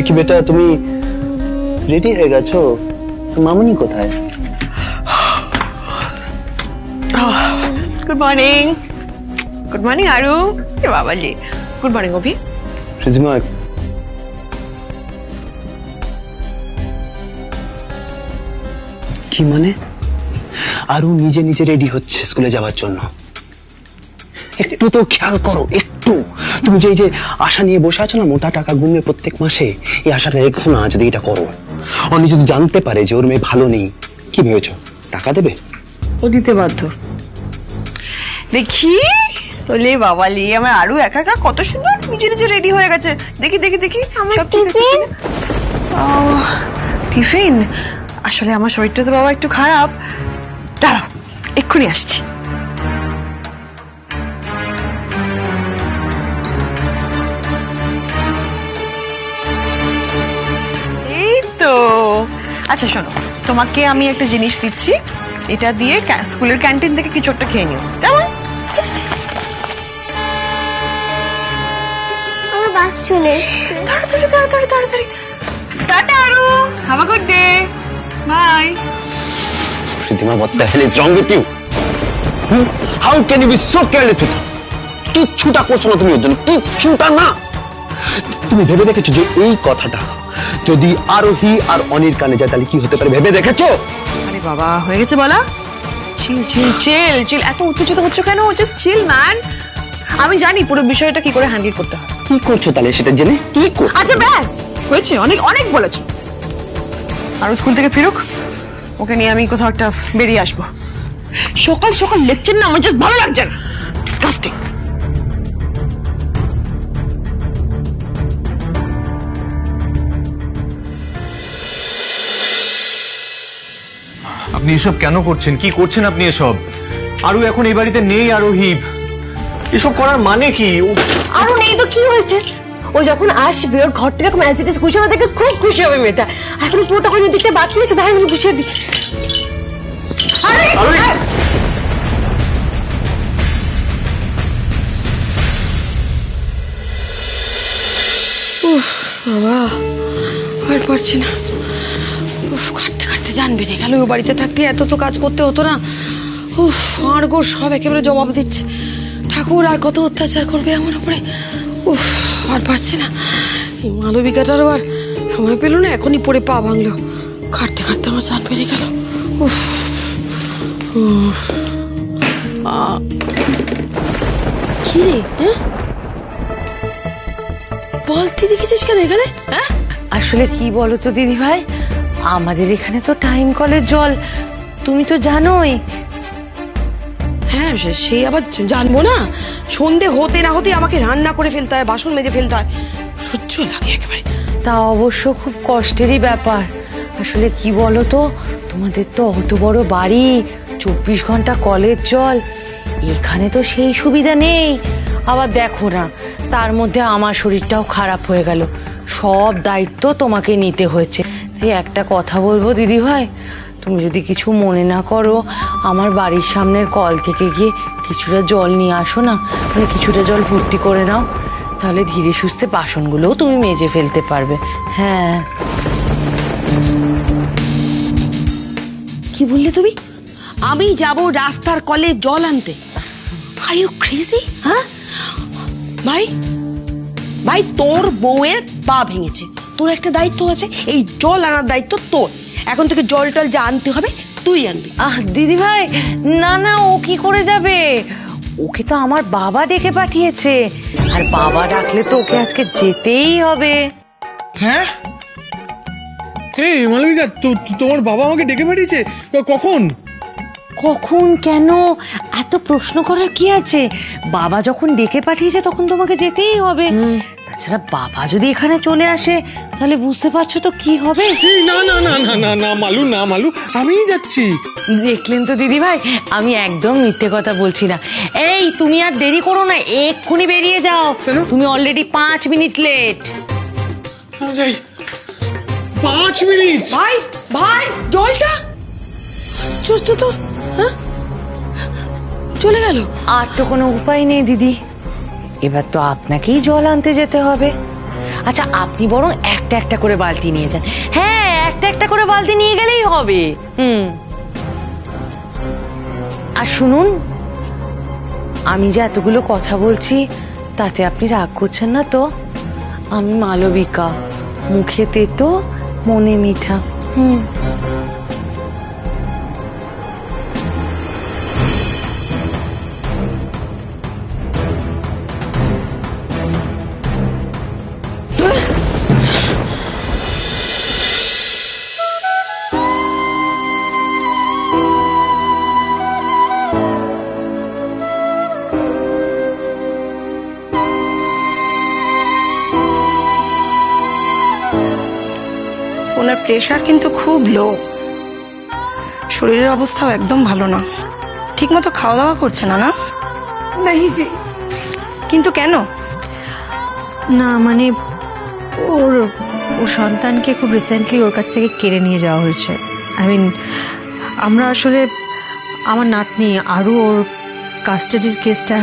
কি বেটা তুমি রেডি হয়ে গেছো? মামুনি কোথায়? Good morning. গুড মর্নিং আরু। এ বাবাজি, গুড মর্নিং অভি। রিধিমা, কি মানে? আরু নিজে নিজে রেডি হচ্ছে স্কুলে যাওয়ার জন্য। একটু তো খেয়াল করো, একটু। তুমি যে আশা নিয়ে বসে আছো না, মোটা টাকা গুনবে প্রত্যেক মাসে, এই আশাটা রেখো না। যদি এটা করো, অনি যদি জানতে পারে যে ওর মেয়ে ভালো নেই, কি ভেবেছো টাকা দেবে? ও দিতে বাধ্য। দেখি বলে বাবালি, আমার আরু একা একা কত সুন্দর নিজে নিজে রেডি হয়ে গেছে। দেখি দেখি দেখি সব ঠিক আছে কিনা। টিফিন? আসলে আমার শরীরটা তো বাবা একটু খারাপ। দাঁড়াও, এক্ষুনি আসছি। এই তো। আচ্ছা শোনো, তোমাকে আমি একটা জিনিস দিচ্ছি, এটা দিয়ে স্কুলের ক্যান্টিন থেকে কিছু একটা খেয়ে নিও, কেমন? আমার বাস চলে এসেছে। তাড়াতাড়ি তাড়াতাড়ি তাড়াতাড়ি। Tata Aru, have a good day, bye. Ridhima, what the hell is wrong with you? How can you be so careless with her? কিচ্ছুটা করছো না তুমি ওর জন্য, কিচ্ছুটা না। তুমি ভেবে দেখেছো যে এই কথাটা যদি আরোহী আর অনির কানে যায় তাহলে কি হতে পারে? ভেবে দেখেছো? আরে বাবা, হয়ে গেছে বলা। চিল চিল চিল চিল। এত উত্তেজিত হচ্ছ কেন? Just chill man. আমি জানি পুরো বিষয়টা কি করে হ্যান্ডেল করতে হয়। কি করছো তাহলে সেটা জেনে? কি করছো? আচ্ছা ব্যাস হয়েছে, অনেক অনেক বলেছো। আর স্কুল থেকে ফিরুক, ওকে নিয়ে আমি কোথাও একটা বেরিয়ে আসবো। সকাল সকাল লেকচার না, আমার জাস্ট ভালো লাগছে না। ডিসকাস্টিং। আপনি এসব কেন করছেন? কি করছেন আপনি এসব? আরু এখন এই বাড়িতে নেই। আরোহী, এসব করার মানে কি? আরো নেই তো কি হয়েছে? ও যখন আসবে ওর ঘরটা এরকম অ্যাজ ইট ইজ গুছিয়ে দেখে খুব খুশি হবে মেয়েটা। এখন পুরোটা হয়নি দিকটা বাকি আছে, তাই আমি গুছিয়ে দিই। বাবা আর পারছি না। খাটতে খাটতে জান বেরিয়ে গেল। ও বাড়িতে থাকতে এত তো কাজ করতে হতো না। উফ, আর গোর সব একেবারে জবাব দিচ্ছে। ঠাকুর আর কত অত্যাচার করবে আমার উপরে। উফ, আর পারছি না। এই মালবিকাটারও আর সময় পেল না, এখনই পড়ে পা ভাঙলো। খাটতে খাটতে আমার জান বেরিয়ে গেল। উফ উফ। কি রে? হ্যাঁ, বলতে দেখেছিস কেন এখানে? হ্যাঁ, আসলে কি বলো তো দিদি ভাই, আমাদের এখানে তো টাইম কলের জল, তুমি তো জানোই। হ্যাঁ সেই আবার জানবো না? সন্ধে হতে না হতে আমাকে রান্না করে ফেলতে হয়, বাসন মেজে ফেলতে হয়। সহ্য লাগে একেবারে। তা অবশ্য খুব কষ্টেরই ব্যাপার। আসলে কি বলো তো, তোমাদের তো অত বড় বাড়ি, 24 ঘন্টা কলের জল, এখানে তো সেই সুবিধা নেই। আবার দেখো না, তার মধ্যে আমার শরীরটাও খারাপ হয়ে গেল, সব দায়িত্ব তোমাকে নিতে হয়েছে। তাই একটা কথা বলবো দিদি ভাই, তুমি যদি কিছু মনে না করো, আমার বাড়ির সামনের কল থেকে গিয়ে কিছুটা জল নিয়ে আসো না, মানে কিছুটা জল ভর্তি করে নাও, তাহলে ধীরে সুস্থে বাসনগুলোও তুমি মেজে ফেলতে পারবে। হ্যাঁ। কি বললে তুমি? আমি যাব রাস্তার কলে জল আনতে? Are you crazy? হ্যাঁ ভাই, ভাই তোর বউয়ের পা ভেঙেছে, তোর একটা দায়িত্ব আছে, এই জল আনার দায়িত্ব তোর। এখন থেকে জল টল যা আনতে হবে তুই আনবি। দিদি ভাই, না না, ও কি করে যাবে? ওকে তো আমার বাবা ডেকে পাঠিয়েছে, আর বাবা ডাকলে তো ওকে আজকে যেতেই হবে। হ্যাঁ, এই মালবিকা, তোমার বাবা আমাকে ডেকে পাঠিয়েছে? কখন? কখন কেন এত প্রশ্ন করার কি আছে? বাবা যখন ডেকে পাঠিয়েছে তখন তোমাকে যেতেই হবে। তাছাড়া বাবা যদি এখানে চলে আসে তাহলে বুঝতে পারছো তো কি হবে। না না না না না না মালু, না মালু, আমিই যাচ্ছি। দেখলেন তো দিদি ভাই, আমি একদম মিথ্যে কথা বলছি না। এই তুমি আর দেরি করো না, এক্ষুনি বেরিয়ে যাও। তুমি অলরেডি 5 মিনিট লেট। যাই। 5 মিনিট? ভাই ভাই, জলটা আশ্চর্য তো। হ্যাঁ, চলে গেল। আর তো কোনো উপায় নেই দিদি, এবার তো আপনাকেই জল আনতে যেতে হবে। আচ্ছা আপনি বরং একটা একটা করে বালতি নিয়ে যান। হ্যাঁ, একটা একটা করে বালতি নিয়ে গেলেই হবে। আর শুনুন, আমি যে এতগুলো কথা বলছি তাতে আপনি রাগ করছেন না তো? আমি মালবিকা, মুখে তেতো মনে মিঠা। ওনার প্রেশার কিন্তু খুব লো, শরীরের অবস্থাও একদম ভালো না, ঠিকমতো খাওয়া দাওয়া করছে না। না नहीं जी। কিন্তু কেন? না মানে ওর সন্তানকে খুব রিসেন্টলি ওর কাছ থেকে কেড়ে নিয়ে যাওয়া হয়েছে। আই মিন আমরা আসলে আমার নাতনি আরও ওর কাস্টাডির কেসটা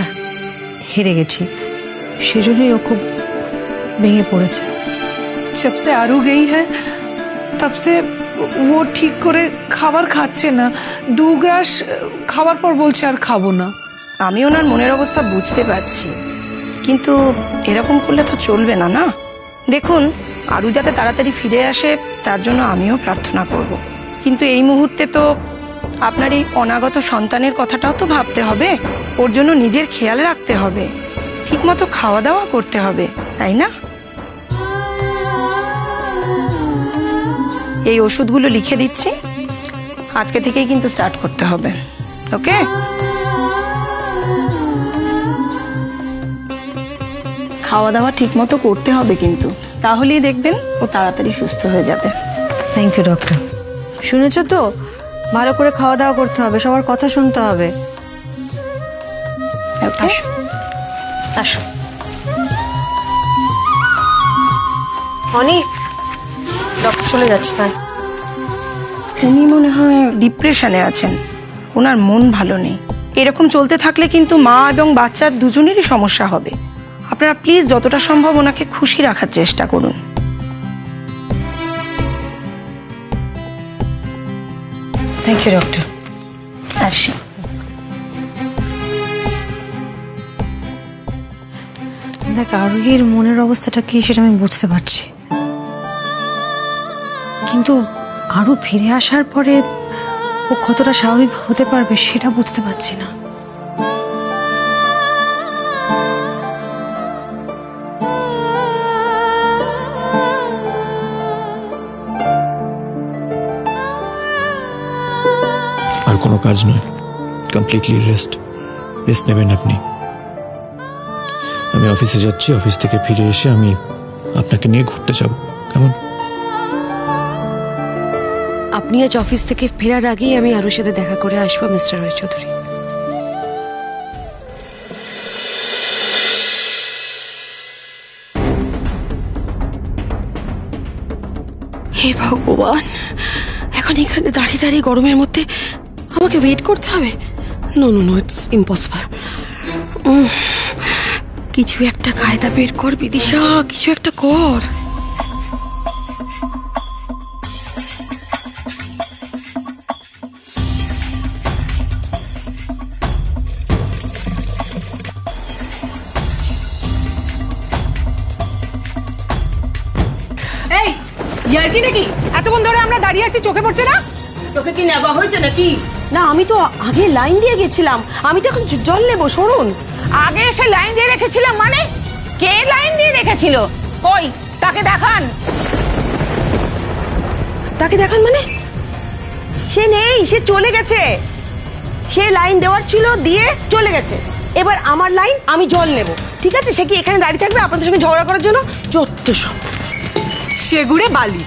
হেরে গেছি, সেজন্যই ও খুব ভেঙে পড়েছে। जब से आरू गई है तब से वो ठीक করে খাবার খাচ্ছে না, 2 গ্রাস খাবার পর বলছে আর খাবো না। আমি ওনার মনের অবস্থা বুঝতে পারছি, কিন্তু এরকম করলে তো চলবে না। না দেখুন, আরু যাতে তাড়াতাড়ি ফিরে আসে তার জন্য আমিও প্রার্থনা করব, কিন্তু এই মুহূর্তে তো আপনার এই অনাগত সন্তানের কথাটাও তো ভাবতে হবে, ওর জন্য নিজের খেয়াল রাখতে হবে, ঠিকমতো খাওয়া দাওয়া করতে হবে, তাই না? এই ওষুধগুলো লিখে দিচ্ছি, আজকে থেকেই কিন্তু স্টার্ট করতে হবে। ওকে? খাওয়া দাওয়া ঠিকমতো করতে হবে কিন্তু, তাহলেই দেখবেন ও তাড়াতাড়ি সুস্থ হয়ে যাবে। Thank you doctor. শুনেছো তো, ভালো করে খাওয়া দাওয়া করতে হবে, সবার কথা শুনতে হবে। ওকে? আসো আসো। অনেক ডক্টর চলে যাচ্ছে না। উনি মনে হয় ডিপ্রেশনে আছেন, ওনার মন ভালো নেই। এরকম চলতে থাকলে কিন্তু মা এবং বাচ্চার দুজনেরই সমস্যা হবে। আপনারা প্লিজ যতটা সম্ভব ওনাকে খুশি রাখার চেষ্টা করুন। Thank you doctor. আসি। দেখ, আরোহীর মনের অবস্থাটা কি সেটা আমি বুঝতে পারছি, কিন্তু আরো ফিরে আসার পরে ও কতটা স্বাভাবিক হতে পারবে সেটা বুঝতে পারছি না। আর কোনো কাজ নয়, কমপ্লিটলি রেস্ট নেবেন আপনি। আমি অফিসে যাচ্ছি, অফিস থেকে ফিরে এসে আমি আপনাকে নিয়ে ঘুরতে যাব, কেমন? আপনি আজ অফিস থেকে ফেরার আগেই আমি আরুর সাথে দেখা করে আসবো, মিস্টার রায়চৌধুরী। হে ভগবান, এখন এখানে দাঁড়িয়ে দাঁড়িয়ে গরমের মধ্যে আমাকে ওয়েট করতে হবে? No no no, it's impossible. কিছু একটা কায়দা বের কর বিদিশা, কিছু একটা কর। এই ইয়ার্কি নাকি? এতক্ষণ ধরে আমরা দাঁড়িয়ে আছি, চোখে পড়ছে না? তোকে কি নেওয়া হয়েছে নাকি? না, আমি তো আগে লাইন দিয়ে গেছিলাম, আমি তো এখন জল নেবো। শুনুন, আগে এসে লাইন দিয়ে রেখেছিলাম মানে? কে লাইন দিয়ে রেখেছিল? কই তাকে দেখান। তাকে দেখান মানে? সে নেই, সে চলে গেছে। সে লাইন দেওয়ার ছিল, দিয়ে চলে গেছে। এবার আমার লাইন, আমি জল নেব, ঠিক আছে? সে কি এখানে দাঁড়িয়ে থাকবে আপনাদের সঙ্গে ঝগড়া করার জন্য? যত সব সেগুড়ে বালি।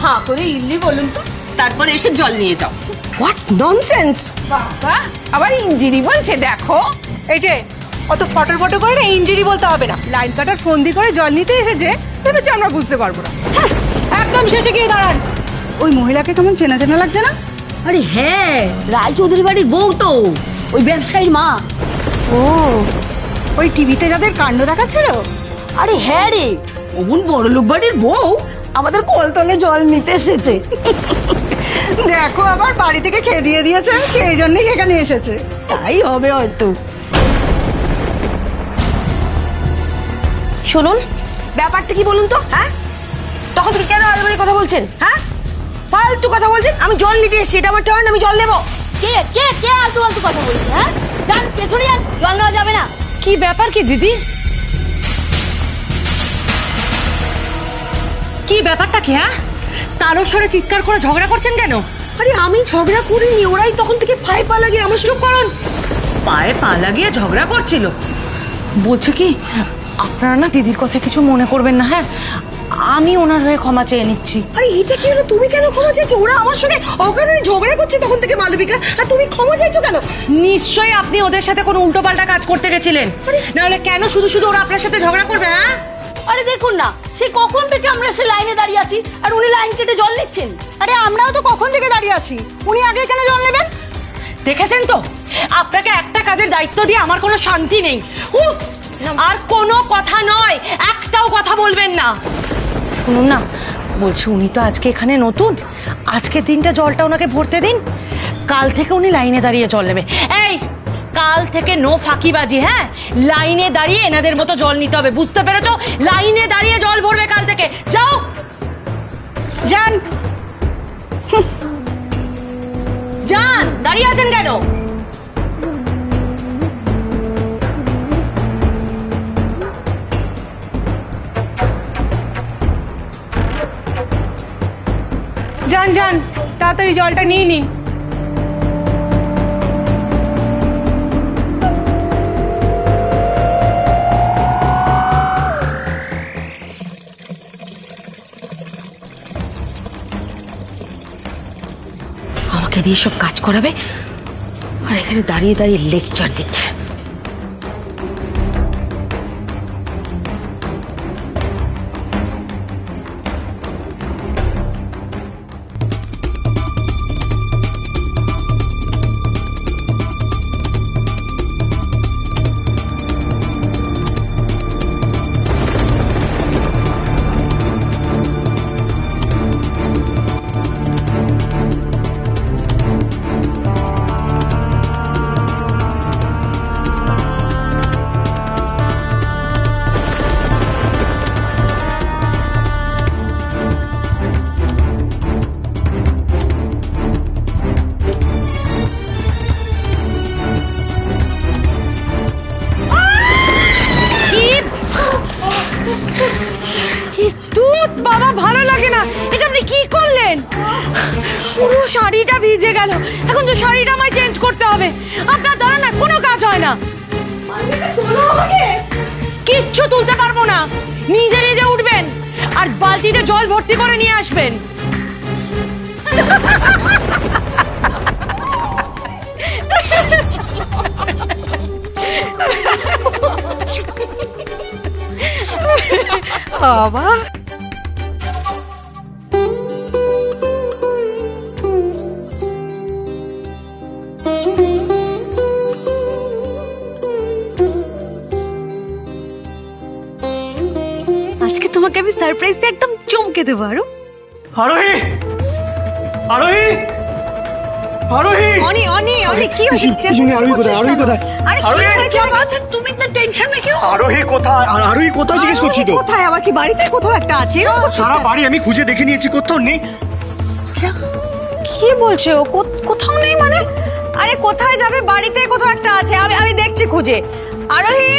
হ্যাঁ করে ইল্লি বলুন তো, তারপর এসে জল নিয়ে যাও। What nonsense! বাবা আবার ইঞ্জিরি বলছে, দেখো। এই যে অত ফটর ফটো করে না ইঞ্জিরি বলতে হবে না, লাইন কাটার ফোন দিয়ে করে জল নিতে এসেছে, ভেবেছে আমরা বুঝতে পারবো না। হ্যাঁ, একদম শেষে গিয়ে দাঁড়ান। ওই মহিলাকে কেমন চেনা চেনা লাগছে না? আরে হ্যাঁ, রায়চৌধুরী বাড়ির বউ তো, ওই ব্যবসায়ীর মা। ও, ওই টিভিতে যাদের কাণ্ড দেখাচ্ছিল? আরে হ্যাঁ রে, অমন বড় লোক বাড়ির বউ আমাদের কলতলে জল নিতে এসেছে। দেখো আবার বাড়ি থেকে খেয়ে দিয়ে দিয়েছে, সেই জন্যই এখানে এসেছে। তাই হবে হয়তো। শুনুন, ব্যাপারটা কি বলুন তো? হ্যাঁ, তখন থেকে কেন আলমারি কথা বলছেন? হ্যাঁ, ফালতু কথা বলছেন। আমি জল নিতে এসেছি, এটা আমার টার্ন, আমি জল নেবো। কে কে কে আলতু আলতু কথা বলছে? হ্যাঁ, যান পেছনে যান, জল নেওয়া যাবে না। কি ব্যাপার কি দিদি? কি ব্যাপারটা কি? হ্যাঁ, তারও সরে চিৎকার করে ঝগড়া করছেন কেন? আরে আমি ঝগড়া করিনি, ওরাই তখন থেকে পায়ে পা লাগিয়ে আমার। চুপ করুন। পায়ে পা লাগিয়ে ঝগড়া করছিল? বলছে কি, আপনারা না দিদির কথা কিছু মনে করবেন না। হ্যাঁ, আমি ওনার হয়ে ক্ষমা চেয়ে নিচ্ছি। আরে এটা কি হলো? তুমি কেন ক্ষমা চাইছো? ওরা আমার সঙ্গে অকারণে ঝগড়া করছে তখন থেকে মালবিকা, আর তুমি ক্ষমা চাইছো কেন? নিশ্চয়ই আপনি ওদের সাথে কোনো উল্টোপাল্টা কাজ করতে গেছিলেন, নাহলে কেন শুধু শুধু ওরা আপনার সাথে ঝগড়া করবে? হ্যাঁ, আরে দেখুন না, সে কখন থেকে আমরা সে লাইনে দাঁড়িয়ে আছি আর উনি লাইন কেটে জল নিচ্ছেন। আরে আমরাও তো কখন থেকে দাঁড়িয়ে আছি, উনি আগে কেন জল নেবেন? দেখেছেন তো, আপনাকে একটা কাজের দায়িত্ব দিয়ে আমার কোনো শান্তি নেই। উফ, আর কোনো কথা নয়, একটাও কথা বলবেন না। শুনুন না, বলছি উনি তো আজকে এখানে নতুন, আজকের দিনটা জলটা ওনাকে ভরতে দিন, কাল থেকে উনি লাইনে দাঁড়িয়ে জল নেবে। এই, কাল থেকে নো ফাঁকিবাজি। হ্যাঁ, লাইনে দাঁড়িয়ে এনাদের মতো জল নিতে হবে, বুঝতে পেরেছো? লাইনে দাঁড়িয়ে জল ভরবে কাল থেকে। যাও, যান। যান, দাঁড়িয়ে আছেন কেন? যান যান, তাড়াতাড়ি জলটা নিয়ে নিন। আমাকে দিয়ে সব কাজ করাবে আর এখানে দাঁড়িয়ে দাঁড়িয়ে লেকচার দিচ্ছে। বাবা, ভালো লাগে না। এটা আপনি কি করলেন? পুরো শাড়িটা ভিজে গেল, এখন তো শাড়িটা আমায় চেঞ্জ করতে হবে। আপনার দ্বারা না কোনো কাজ হয় না। কিচ্ছু তুলতে পারবো না, নিজে নিজে উঠবেন আর বালতিতে জল ভর্তি করে নিয়ে আসবেন। বাবা, আজকে তোমাকে আমি সারপ্রাইজ দিয়ে একদম চমকে দেবো। আরোহী, আরোহী, আরোহী। অনি অনি অনি, কি হয়েছে? আরোহী কোথায়? আরোহী কোথায়? আরে কি হয়েছে বাবা? তুমি তো টেনশন না কেউ। আরোহী কোথায়? আরোহী কোথায় জিজ্ঞেস করছি তো। কোথায়? আবার কি বাড়িতে কোথাও একটা আছে? সারা বাড়ি আমি খুঁজে দেখে নিয়েছি, কোথাও নেই। কি বলছো? কোথাও নেই মানে? আরে কোথায় যাবে? বাড়িতে কোথাও একটা আছে, আমি দেখছি খুঁজে। আরোহী,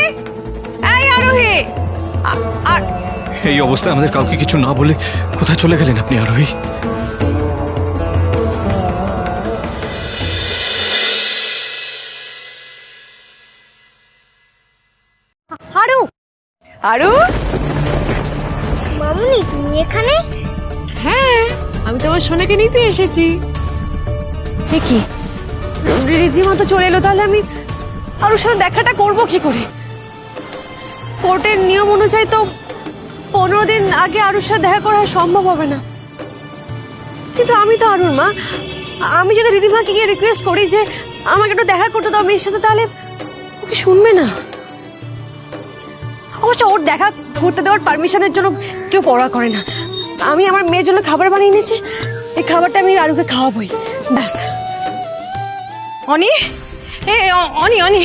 এই আরোহী। এই অবস্থায় আমাদের কাউকে কিছু না বলে কোথায় চলে গেলেন আপনি আরোহী? আরু, আরু, মামুনি তুমি এখানে? হ্যাঁ, আমি তোমার সোনাকে নিতে এসেছি। কি রীতিমতো তো চলে এলো, তাহলে আমি আরুর সাথে দেখাটা করবো কি করে? কোর্টের নিয়ম অনুযায়ী তো 15 দিন আগে আরুর সাথে দেখা করা সম্ভব হবে না। কিন্তু আমি তো আরুর মা, আমি যদি রিধিমাকে গিয়ে রিকোয়েস্ট করি যে আমাকে একটু দেখা করতে দাও মেয়ের সাথে, তাহলে ওকে শুনবে না। অবশ্য ওর দেখা ঘুরতে দেওয়ার পারমিশনের জন্য কেউ পড়া করে না। আমি আমার মেয়ের জন্য খাবার বানিয়ে এনেছি, এই খাবারটা আমি আরুকে খাওয়াবই, ব্যাস। অনি, অনি অনি,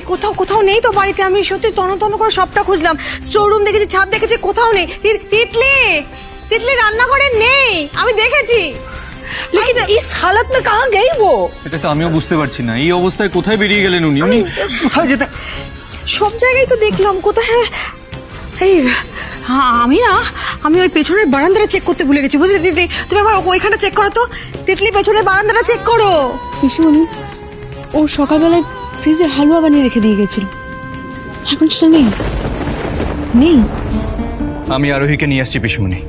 কোথাও কোথাও নেই তো বাড়িতে। আমি সত্যি তন্ন তন্ন করে সবটা খুঁজলাম, স্টোর রুম দেখেছি, ছাদ দেখেছি, কোথাও নেই। তিতলি, তিতলি রান্নাঘরে নেই, আমি দেখেছি। लेकिन इस हालत में कहाँ गई वो? এটা তো আমিও বুঝতে পারছি না, এই অবস্থায় কোথায় বেরিয়ে গেলেন উনি? উনি কোথায় যেতে? সব জায়গায় তো দেখলাম, কোথায়? এই আমি ওই পেছনের বারান্দাটা চেক করতে ভুলে গেছি, বুঝলি দিদি? তুমি আবার ওইখানটা চেক করো তো। তিতলি, পেছনের বারান্দাটা চেক করো। পিসিমণি, ও সকালবেলায় ফ্রিজে হালুয়া বানিয়ে রেখে দিয়ে গেছিল, এখন সেটা নেই। আমি আরোহীকে নিয়ে আসছি পিসমণি।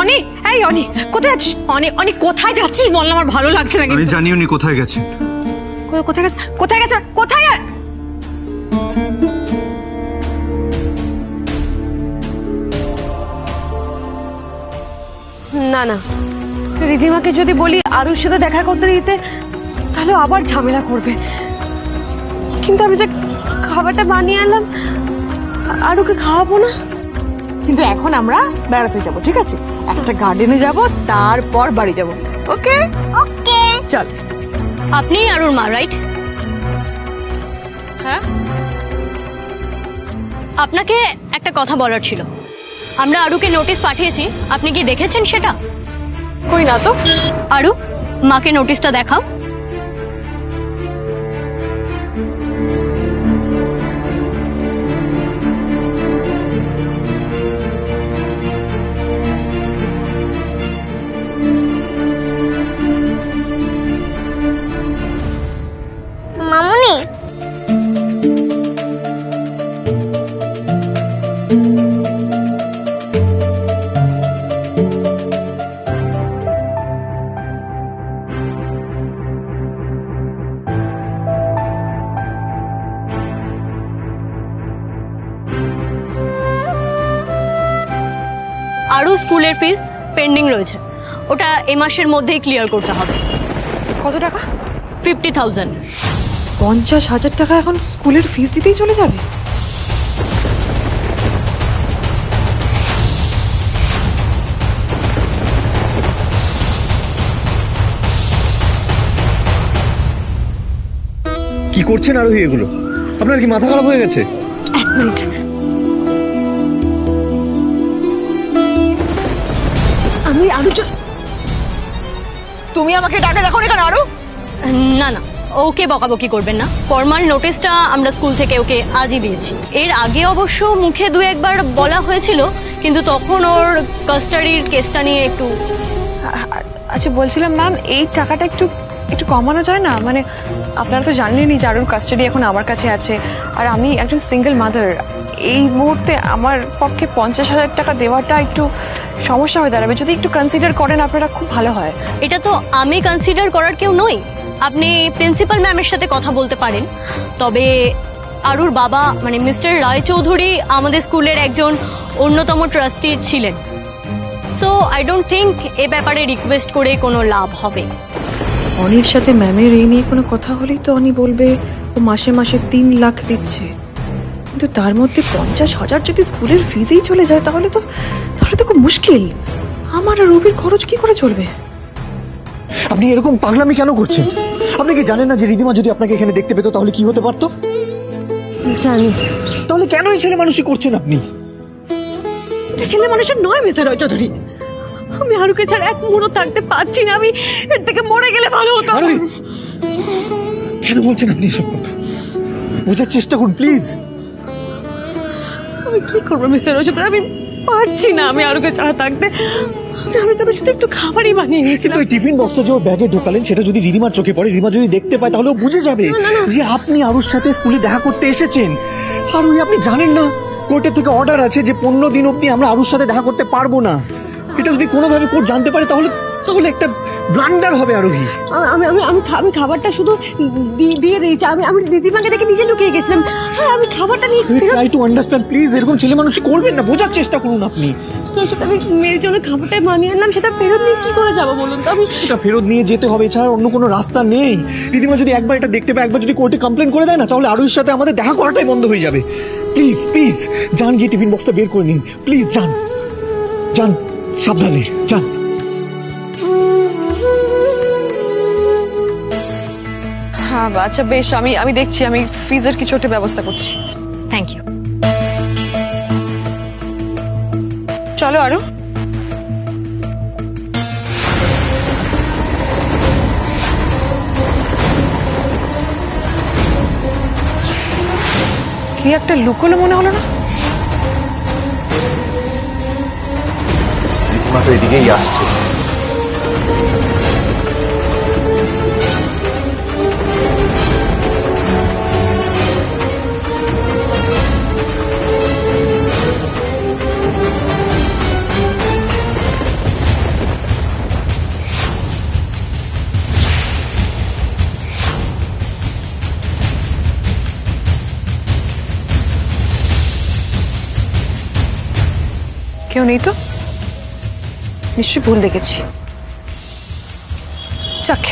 অনি, এই অনি, কোথায় যাচ্ছিস? অনি কোথায় যাচ্ছিস বল না, আমার ভালো লাগছে না। আমি জানি উনি কোথায় গেছেন। কোথায় গেছে? কোথায় গেছে? কোথায়? না না, রিধিমাকে যদি বলি আরুর সাথে দেখা করতে দিতে, তাহলে আবার ঝামেলা করবে। কিন্তু আমি যে খাবারটা বানিয়ে আনলাম, আরুকে খাওয়াবো না। কিন্তু এখন আমরা বেড়াতে যাব, ঠিক আছে? একটা গার্ডেনে যাব, তারপর বাড়ি যাব। ওকে ওকে। চল। আপনি আরুর মা, রাইট? হ্যাঁ, আপনাকে একটা কথা বলার ছিল। আমরা আরুকে নোটিশ পাঠিয়েছি, আপনি কি দেখেছেন সেটা? কই না তো। আরু, মাকে নোটিশটা দেখাও। মামুনি, আরু স্কুলের ফিস পেন্ডিং রয়েছে, ওটা এ মাসের মধ্যেই ক্লিয়ার করতে হবে। কত টাকা? 50,000। 50,000 টাকা এখন স্কুলের ফিস দিতেই চলে যাবে? কি করছেন আরোহী এগুলো? আপনার কি মাথা খারাপ হয়ে গেছে? এক মিনিট। আমি আরু, তুমি আমাকে ডাকা দেখো না আরু? না না, ওকে বকাবকি করবেন না। ফরমাল নোটিশটা আমরা স্কুল থেকে ওকে আজই দিয়েছি। এর আগে অবশ্য মুখে দু একবার বলা হয়েছিল, কিন্তু তখন ওর কাস্টাডির কেসটা নিয়ে একটু। আচ্ছা বলছিলাম ম্যাম, এই টাকাটা একটু কমানো যায় না? মানে আপনারা তো জানেনই যে আরুর কাস্টাডি এখন আমার কাছে আছে, আর আমি একজন সিঙ্গেল মাদার। এই মুহূর্তে আমার পক্ষে 50,000 টাকা দেওয়াটা একটু সমস্যা হয়ে দাঁড়াবে। যদি একটু কনসিডার করেন আপনারা, খুব ভালো হয়। এটা তো আমি কনসিডার করার কেউ নই, আপনি প্রিন্সিপাল ম্যামের সাথে কথা বলতে পারেন। তবে আরুর বাবা মানে মিস্টার রায়চৌধুরী আমাদের স্কুলের একজন অন্যতম ট্রাস্টি ছিলেন। সো আই ডোন্ট থিঙ্ক এ ব্যাপারে রিকোয়েস্ট করে কোনো লাভ হবে। অনির সাথে ম্যামের এই নিয়ে কোনো কথা হলেই তো অনি বলবে ও মাসে মাসে 3 লাখ দিচ্ছে, কিন্তু তার মধ্যে 50,000 যদি স্কুলের ফিজেই চলে যায়, তাহলে তো খুব মুশকিল। আমার আর রবির খরচ কি করে চলবে? আপনি এরকম পাগলামি কেন করছেন? আপনি কি জানেন না যে রিধিমা যদি আপনাকে এখানে দেখতে পেতো তাহলে কি হতে পারতো? জানি। তাহলে কেন এই ছেলে মানুষই করছেন আপনি? ছেলে মানুষের নয় মিস্টার রায়চৌধুরী, আমি আরুকে ছাড়া এক মুহূর্ত থাকতে পারছি না। আমি এর থেকে মরে গেলে ভালো হতো। কেন বলছেন আপনি এসব কথা? বোঝার চেষ্টা করুন প্লিজ। আমি কি করবো মিস্টার রায়চৌধুরী, আমি পারছি না আমি আরুকে ছাড়া থাকতে। আমি তো শুধু একটু খাবারই বানিয়ে নিয়েছিলাম। কিন্তু ওই টিফিন বক্সটা যে ওর ব্যাগে ঢোকালেন, সেটা যদি রিধিমার চোখে পড়ে, রিধিমা যদি দেখতে পায়, তাহলে ও বুঝে যাবে যে আপনি আরুর সাথে স্কুলে দেখা করতে এসেছেন। আর ওই আপনি জানেন না কোর্টের থেকে অর্ডার আছে যে 15 দিন অবধি আমরা আরুর সাথে দেখা করতে পারবো না। এটা যদি কোনোভাবে কোর্ট জানতে পারে, তাহলে একটা ব্লান্ডার হবে আরোহী। আমি খাবারটা শুধু দিয়ে দিয়েছি। আমি রিধিমাকে দেখে নিজে লুকিয়ে গেছিলাম। হ্যাঁ, আমি খাবারটা নিয়ে ট্রাই টু আন্ডারস্ট্যান্ড প্লিজ। এরকম ছেলে মানুষই করবেন না, বোঝার চেষ্টা করুন আপনি। আমি মেয়ের জন্য খাবারটা বানিয়ে আনলাম, সেটা ফেরত নিয়ে কি করে যাবো বলুন তো? আমি সেটা ফেরত নিয়ে যেতে হবে, এছাড়া অন্য কোনো রাস্তা নেই। রিধিমা যদি একবার এটা দেখতে পায়, একবার যদি কোর্টে কমপ্লেন করে দেয় না, তাহলে আরুর সাথে আমাদের দেখা করাটাই বন্ধ হয়ে যাবে। প্লিজ প্লিজ যান, গিয়ে টিফিন বক্সটা বের করে নিন প্লিজ। যান যান, সাবধানে যান। হ্যাঁ আচ্ছা বেশ, আমি দেখছি, আমি ফ্রিজের কিছু একটা ব্যবস্থা করছি। Thank you. চলো আরো। কি একটা লুকোলো মনে হলো না? রীতিমা তো এদিকেই আসছে। কেউ নেই তো? নিশ্চয়ই ভুল দেখেছি। যাক,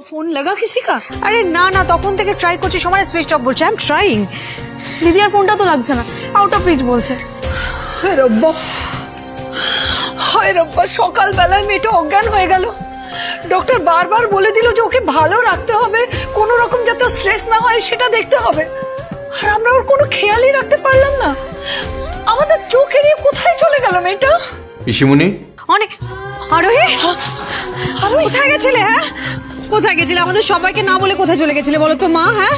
ফোন লাগা কিসি কা? আরে না না, তখন থেকে ট্রাই করছি, সময় সুইচ অফ বলছে। I am trying. দিদি আর ফোনটা তো লাগছে না, আউট অফ রিচ বলছে। হায় রব্বা, হায় রব্বা, সকালবেলায় মেয়েটা অজ্ঞান হয়ে গেল। ডক্টর বারবার বলে দিল যে ওকে ভালো রাখতে হবে, কোনো রকম যাতে স্ট্রেস না হয় সেটা দেখতে হবে, আর আমরা ওর কোনো খেয়ালই রাখতে পারলাম না। আমাদের চোখ এড়িয়ে কোথায় চলে গেল মেয়েটা? পিসিমণি, অনেক আরোহী, আরোহী কোথায় গেছিলে? হ্যাঁ কোথায় গেছিলে? আমাদের সবাইকে না বলে কোথায় চলে গেছিলে বলো তো মা? হ্যাঁ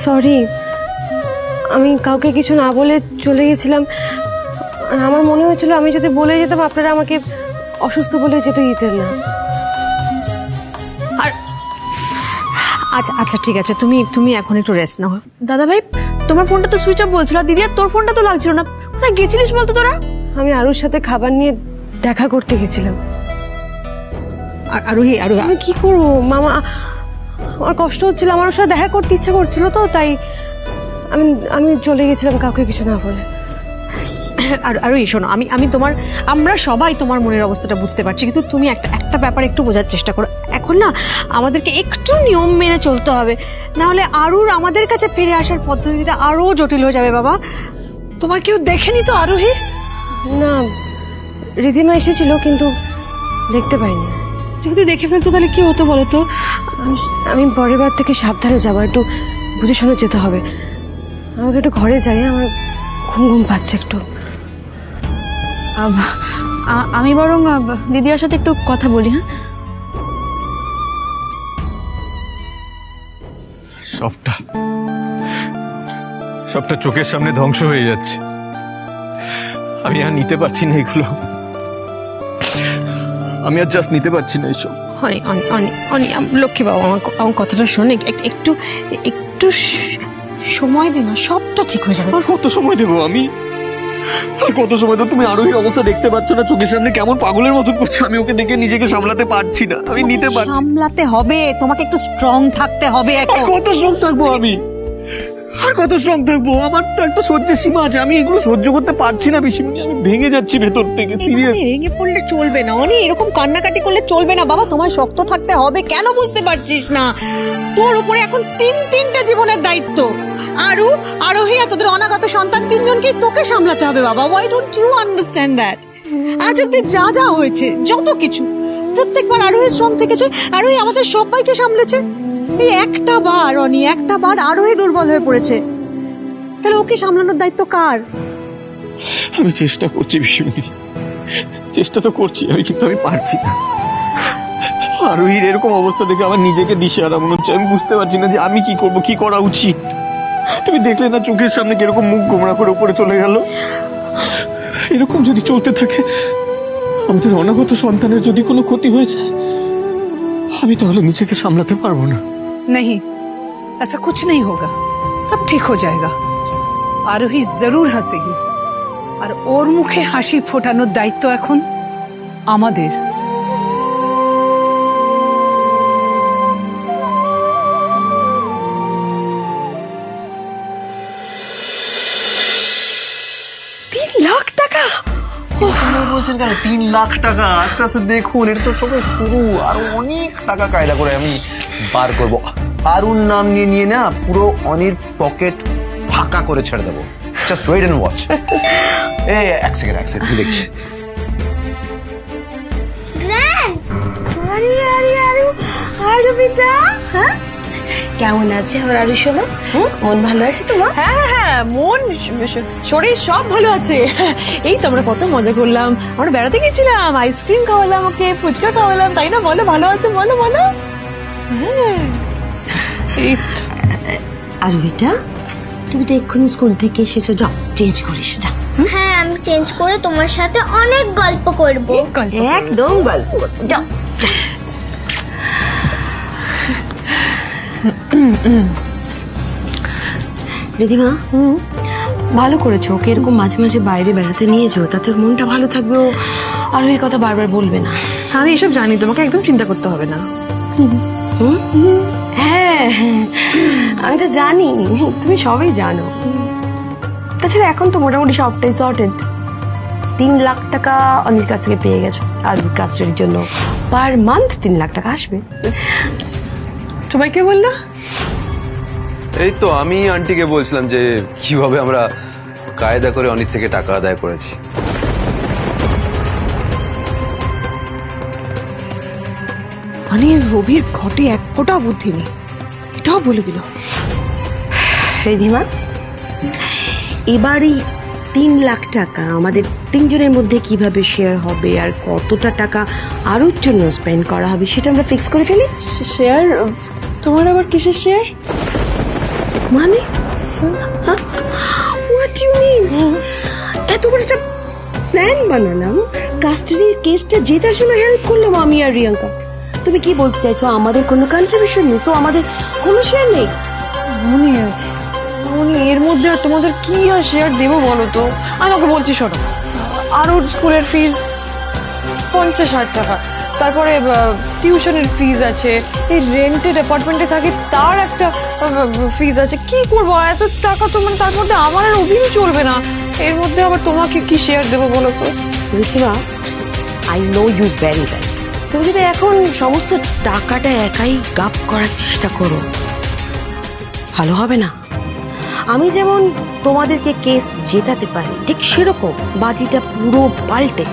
সরি, আমি কাউকে কিছু না বলে চলে গেছিলাম। আর আমার মনে হয়েছিল আমি যদি বলে যেতাম আপনারা আমাকে অসুস্থ বলে যেতে দিতেন না। আর আচ্ছা আচ্ছা ঠিক আছে, তুমি এখন একটু রেস্ট নাও। দাদা ভাই, তোমার ফোনটা তো সুইচ অফ বলছিল, আর দিদি আর তোর ফোনটা তো লাগছিল না। কোথায় গেছিলিস বলতো তোরা? আমি আরুর সাথে খাবার নিয়ে দেখা করতে গেছিলাম। আরোহী, আরোহী আমি কি করবো মামা, আমার কষ্ট হচ্ছিল, আমার ওর সাথে দেখা করতে ইচ্ছা করছিল, তো তাই আমি চলে গেছিলাম কাউকে কিছু না বলে। আর এই শোনো, আমি তোমার, আমরা সবাই তোমার মনের অবস্থাটা বুঝতে পারছি, কিন্তু তুমি একটা ব্যাপার একটু বোঝার চেষ্টা করো। এখন না আমাদেরকে একটু নিয়ম মেনে চলতে হবে, না হলে আরুর আমাদের কাছে ফিরে আসার পদ্ধতিটা আরো জটিল হয়ে যাবে। বাবা, তোমার কেউ দেখেনি তো আরোহী? না, রিধিমা এসেছিল কিন্তু দেখতে পাইনি। যদি দেখে ফেলতো তাহলে কি হতো বলো তো? আমি পরের বার থেকে সাবধানে যাবো, একটু বুঝে শুনে যেতে হবে। আমাকে একটু ঘরে যাই, আমার ঘুম পাচ্ছে একটু। আমি বরং দিদির সাথে একটু কথা বলি। হ্যাঁ, সবটা চোখের সামনে ধ্বংস হয়ে যাচ্ছে। আমি আর নিতে পারছি না এগুলো, আমি আর জাস্ট নিতে পারছি না এইসব। লক্ষ্মী বাবা, আমার কথাটা শোনে, একটু সময় দে না, সবটা ঠিক হয়ে যাবে। আর কত সময় দেবো আমি? আর কত সময় দেবো? তুমি আরোহীর অবস্থা দেখতে পাচ্ছ না? চোখের সামনে কেমন পাগলের মতন করছে। আমি ওকে দেখে নিজেকে সামলাতে পারছি না, আমি নিতে পারছি। সামলাতে হবে, তোমাকে একটু স্ট্রং থাকতে হবে। আর কত স্ট্রং থাকবো আমি? আর কত স্ট্রং থাকবো? আমার তো একটা সহ্যের সীমা আছে, আমি এগুলো সহ্য করতে পারছি না পিসিমণি, আমি ভেঙে যাচ্ছি ভেতর থেকে, সিরিয়াস। ভেঙে পড়লে চলবে না অনি, এরকম কান্নাকাটি করলে চলবে না বাবা। তোমার শক্ত থাকতে হবে, কেন বুঝতে পারছিস না? তোর উপরে এখন তিনটা জীবনের দায়িত্ব। আরোহী আর তোদের অনাগত সন্তান, তিনজনকেই তোকে সামলাতে হবে বাবা। Why don't you understand that? আজ অব্দি যা হয়েছে, যত কিছু, প্রত্যেকবার আরোহী স্ট্রং থেকেছে, আরোহী আমাদের সবাইকে সামলেছে। এই একটা বার আরোহী দুর্বল হয়ে পড়েছে, তাহলে ওকে সামলানোর দায়িত্ব কার? আমি চেষ্টা করছি পিসিমণি, চেষ্টা তো করছি আমি, কিন্তু আমি পারছি না। আরোহীর এরকম অবস্থা দেখে আমার নিজেকে দিশেহারা মনে হচ্ছে। আমি বুঝতে পারছি না যে আমি কি করবো, কি করা উচিত। তুমি দেখলে না চোখের সামনে কিরকম মুখ গোমড়া করে উপরে চলে গেল। এরকম যদি চলতে থাকে, আমাদের অনাগত সন্তানের যদি কোনো ক্ষতি হয়ে যায়, আমি তাহলে নিজেকে সামলাতে পারবো না। नहीं, ऐसा कुछ नहीं होगा, सब ठीक हो जाएगा। आरोही जरूर हंसेगी, আর ওর মুখে হাসি ফোটানোর দায়িত্ব এখন আমাদের। বলছেন কেন 3 লাখ টাকা? আস্তে আস্তে দেখুন, এটা তো সবে শুরু, আর অনেক টাকা কায়দা করে আমি বার করবো। আরুর নাম নিয়ে না পুরো অনির পকেট ফাঁকা করে ছেড়ে দেবো। Just wait and watch. এক সেকেন্ড দেখছি। আরে বেটা, হ্যাঁ কেমন আছে আমার আরু শোনো? মন ভালো আছে তোমার? হ্যাঁ, মন শরীর সব ভালো আছে। এই তো আমরা কত মজা করলাম, আমরা বেড়াতে গেছিলাম, আইসক্রিম খাওয়ালাম ওকে, ফুচকা খাওয়ালাম, তাই না? বলো ভালো আছে, বলো বলো। হ্যাঁ আরু বেটা, তুমি তো এক্ষুনি স্কুল থেকে এসেছো, যাও চেঞ্জ করে এসো যাও। হ্যাঁ, আমি চেঞ্জ করে তোমার সাথে অনেক গল্প করব। একদম গল্প করবো, যাও। রিধিমা, ভালো করেছো, ওকে এরকম মাঝে মাঝে বাইরে বেড়াতে নিয়ে যাও, তাতে ওর মনটা ভালো থাকবে, ও আর এই কথা বারবার বলবে না। আমি এসব জানি, তোমাকে একদম চিন্তা করতে হবে না। হ্যাঁ, আমি তো জানি, তুমি সবই জানো। তাছাড়া এখন তো মোটামুটি সবটাই সর্টেড। 3 লাখ টাকা অনির কাছ থেকে পেয়ে গেছো, আর কাস্টাডির জন্য পার মান্থ 3 লাখ টাকা আসবে। তোমায় কে বললো? এই তো আমি আন্টিকে বলছিলাম যে কিভাবে আমরা কায়দা করে অনেক থেকে টাকা আদায় করেছি। মানে রবির ঘটে এক ফোঁটা বুদ্ধি নেই, এটাও বলে দিল। রিধিমা, এবারই 3 লাখ টাকা আমাদের 3 জনের মধ্যে কিভাবে শেয়ার হবে আর কতটা টাকা আরুর জন্য স্পেন্ড করা হবে সেটা আমরা ফিক্স করে ফেলি। শেয়ার? তোমার আবার কিসের শেয়ার? মানে হোয়াট ইউ মিন? এত বড় একটা প্ল্যান বানালাম, কাস্টাডির কেসটা জেতার জন্য হেল্প করলাম আমি আর রিয়াঙ্কা। তুমি কি বলতে চাইছো আমাদের কোনো কন্ট্রিবিউশন নেই, সো আমাদের কোনো শেয়ার নেই? উনি এর মধ্যে আর তোমাদের কি আর শেয়ার দেবো বলো তো? আমাকে বলছি শোনো, আরও স্কুলের ফিস 50,000 টাকা, তারপরে টিউশনের ফিস আছে, এই রেন্টেড অ্যাপার্টমেন্টে থাকি তার একটা ফিস আছে। কি করবো এত টাকা তো, মানে তার মধ্যে আমার আর অভিনয় চলবে না, এর মধ্যে আবার তোমাকে কি শেয়ার দেবো বলো তো? Rishima, I know you very well. তুমি যদি এখন সমস্ত টাকাটা একাই গাপ করার চেষ্টা করো, ভালো হবে না। আমি যেমন তোমাদেরকে কেস জেতাতে পারি, ঠিক সেরকম বাজিটা পুরো পাল্টে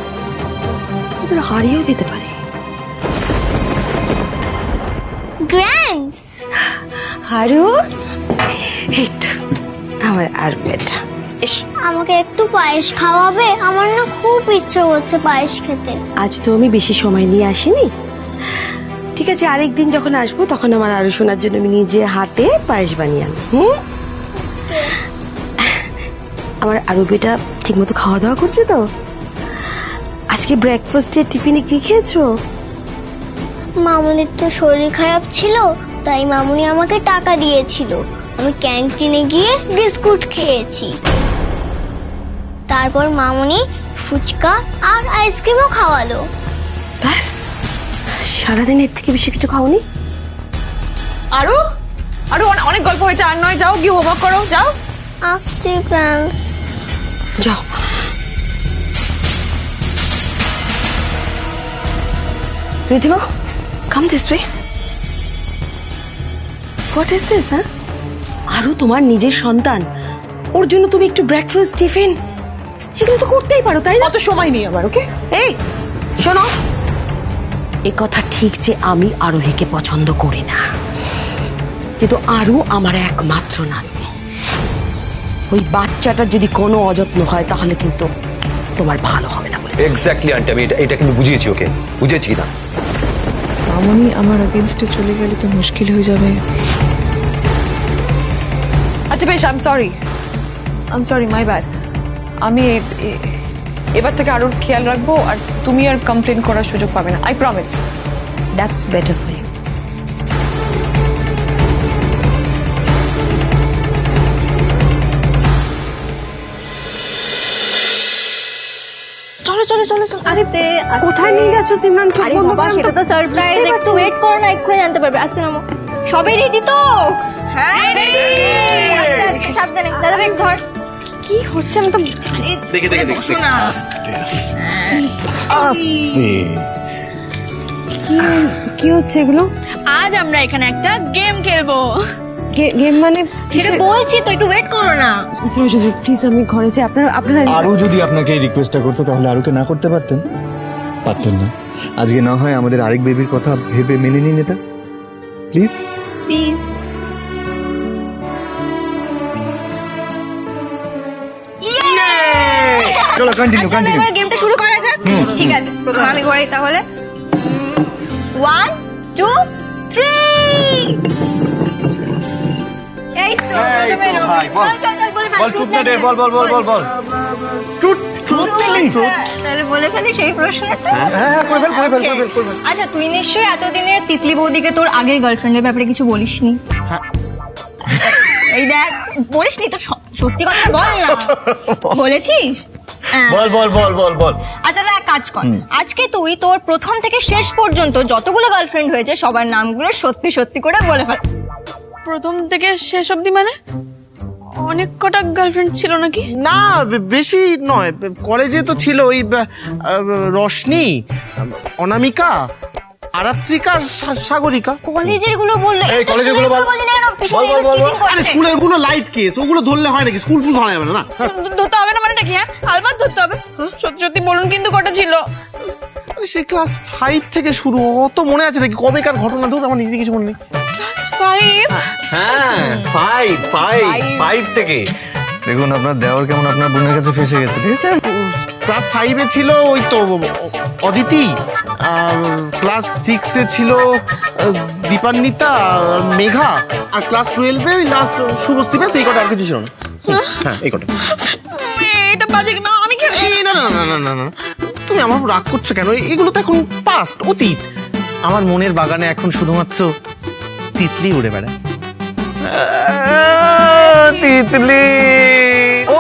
ওদের হারিয়েও দিতে পারি। গ্র্যান্ডস, হারু, এই তো আমার আর বেটা, আমাকে একটু পায়েস খাওয়াবে? আমার না খুব ইচ্ছে করছে পায়েস খেতে। আজ তো আমি বেশি সময় নিয়ে আসিনি, ঠিক আছে আরেকদিন যখন আসবো তখন আমার আরো শোনার জন্য আমি নিজে হাতে পায়েস বানিয়ে আনবো। আমার আরো বেটা ঠিক মতো খাওয়া দাওয়া করছে তো? আজকে ব্রেকফাস্টে টিফিনে কি খেয়েছো? মামুনির তো শরীর খারাপ ছিল, তাই মামুনি আমাকে টাকা দিয়েছিল, আমি ক্যান্টিনে গিয়ে বিস্কুট খেয়েছি। তারপর মামুনি ফুচকা আর আইসক্রিমও খাওয়ালো। ব্যাস, সারাদিন এর থেকে বেশি কিছু খাওনি? আরো অনেক গল্প হয়েছে, আর নয়, যাও গিয়ে হোমওয়ার্ক করো, যাও। আসছি ফ্রেন্ডস। যাও। Ridhima, come this way. What is this, হ্যাঁ? আরো তোমার নিজের সন্তান, ওর জন্য তুমি একটু ব্রেকফাস্ট টিফিন এগুলো তো করতেই পারো, তাই না? অত সময় নেই আবার, ওকে? এই শোনো, এ কথা ঠিক যে আমি আরোহীকে পছন্দ করি না, কিন্তু আরো আমার একমাত্র নাতনি। ওই বাচ্চাটার যদি কোনো অযত্ন হয় তাহলে কিন্তু তোমার ভালো হবে না। এক্স্যাক্টলি আন্টি, আমি এটা কিন্তু বুঝিয়েছি ওকে, বুঝিয়েছি কিনা? মামুনি আমার এগেইনস্টে চলে গেলে তো মুশকিল হয়ে যাবে। আচ্ছা বেশ, I am sorry, my bad. আমি এবার থেকে আরোর খেয়াল রাখবো, আর তুমি আর কমপ্লেন করার সুযোগ পাবে না, I promise. That's better for you. চলো চলো চলো চলো। আরে কোথায় নিয়ে যাচ্ছ সিমরান? চোখ আরে বন্ধ বাবা, করো, সেটা তো সারপ্রাইজ, বুঝতেই একটু পারছি। ওয়েট করো না, এক্ষুনি জানতে পারবে। আসতে নামো, সবাই রেডি তো? হ্যাঁ রেডি। সাবধানে, দাদা ব্যাগ ধর। কি হচ্ছে? আমি তো দেখে দেখে দেখে বসো না। কি হচ্ছে এগুলো? আজ আমরা এখানে একটা গেম খেলবো। গেম মানে? সেটা বলছি তো, একটু ওয়েট করো না। প্লিজ আমি ঘরে যাই। আপনারা আরও যদি আপনাকে এই রিকোয়েস্টটা করতো তাহলে আরুকে না করতে পারতেন? পারতেন না। আজকে না হয় আমাদের আরেক বেবির কথা ভেবে মেনে নিন এটা, প্লিজ। প্লিজ। চলো কন্টিনিউ আসলে কন্টিনিউ। এবার গেমটা শুরু করা যাক। ঠিক আছে, প্রথম আমি ঘোরাই তাহলে। 1 2 3। এই তো প্রথমে ভাই, বল। চল চল বলে বল ট্রুথ না ডেয়ার, বল বল বল বল বল। Truth truth truth. তাহলে বলে ফেলি সেই প্রশ্নটা। হ্যাঁ করে ফেল করে ফেল করে ফেল করে ফেল। আচ্ছা, তুই নিশ্চয়ই এতদিনে তিতলি বৌদিকে তোর আগের গার্লফ্রেন্ডের ব্যাপারে কিছু বলিসনি? এই দেখ, বলিসনি তো, সত্যি কথা বল না। বলেছিস? বল বল বল বল বল। আচ্ছা এক কাজ কর, আজকে তুই তোর প্রথম থেকে শেষ পর্যন্ত যতগুলো গার্লফ্রেন্ড হয়েছে সবার নামগুলো সত্যি সত্যি করে বলে ফেল। প্রথম থেকে শেষ অবধি মানে? অনেক কটা গার্লফ্রেন্ড ছিল নাকি? না বেশি নয়, কলেজে তো ছিল ওই রশনি, অনামিকা, আরাত্রিকা, সাগরিকা। কলেজের গুলো বললো, এই কলেজের গুলো বল। বললি না কেন? পিছনে বল, বল, বল, cheating বল। আরে করছে। স্কুলের গুলো লাইট কেস, ওগুলো ধরলে হয় নাকি? স্কুল ফুল ধরা যাবে না। ধরতে হবে না মানেটা কি? হ্যাঁ, আলবাত ধরতে হবে। সত্যি সত্যি বলুন কিন্তু কটা ছিল? আরে সেই ক্লাস 5 থেকে শুরু, অত মনে আছে নাকি? কবেকার ঘটনা? ধর আমার নিজে কিছু মনে নেই। ক্লাস 5? হ্যাঁ 5 থেকে। দেখুন আপনার দেওয়ার কেমন আপনার বোনের কাছে ফেসে গেছে, ঠিক আছে? ক্লাস 5-এ ছিল ওই তো অদিতি, ক্লাস 6-এ ছিল দীপান্বিতা, মেঘা, আর ক্লাস 12-এ ওই লাস্ট শুভশ্রী। ব্যাস এই কটা, আর কিছু ছিল না। হ্যাঁ এই কটা। এটা বাজে না, আমি কি? এই না না না না না না, তুমি আমার উপর রাগ করছো কেন? এগুলো তো এখন পাস্ট, অতীত। আমার মনের বাগানে এখন শুধুমাত্র তিতলি উড়ে বেড়ায়। তিতলি। ও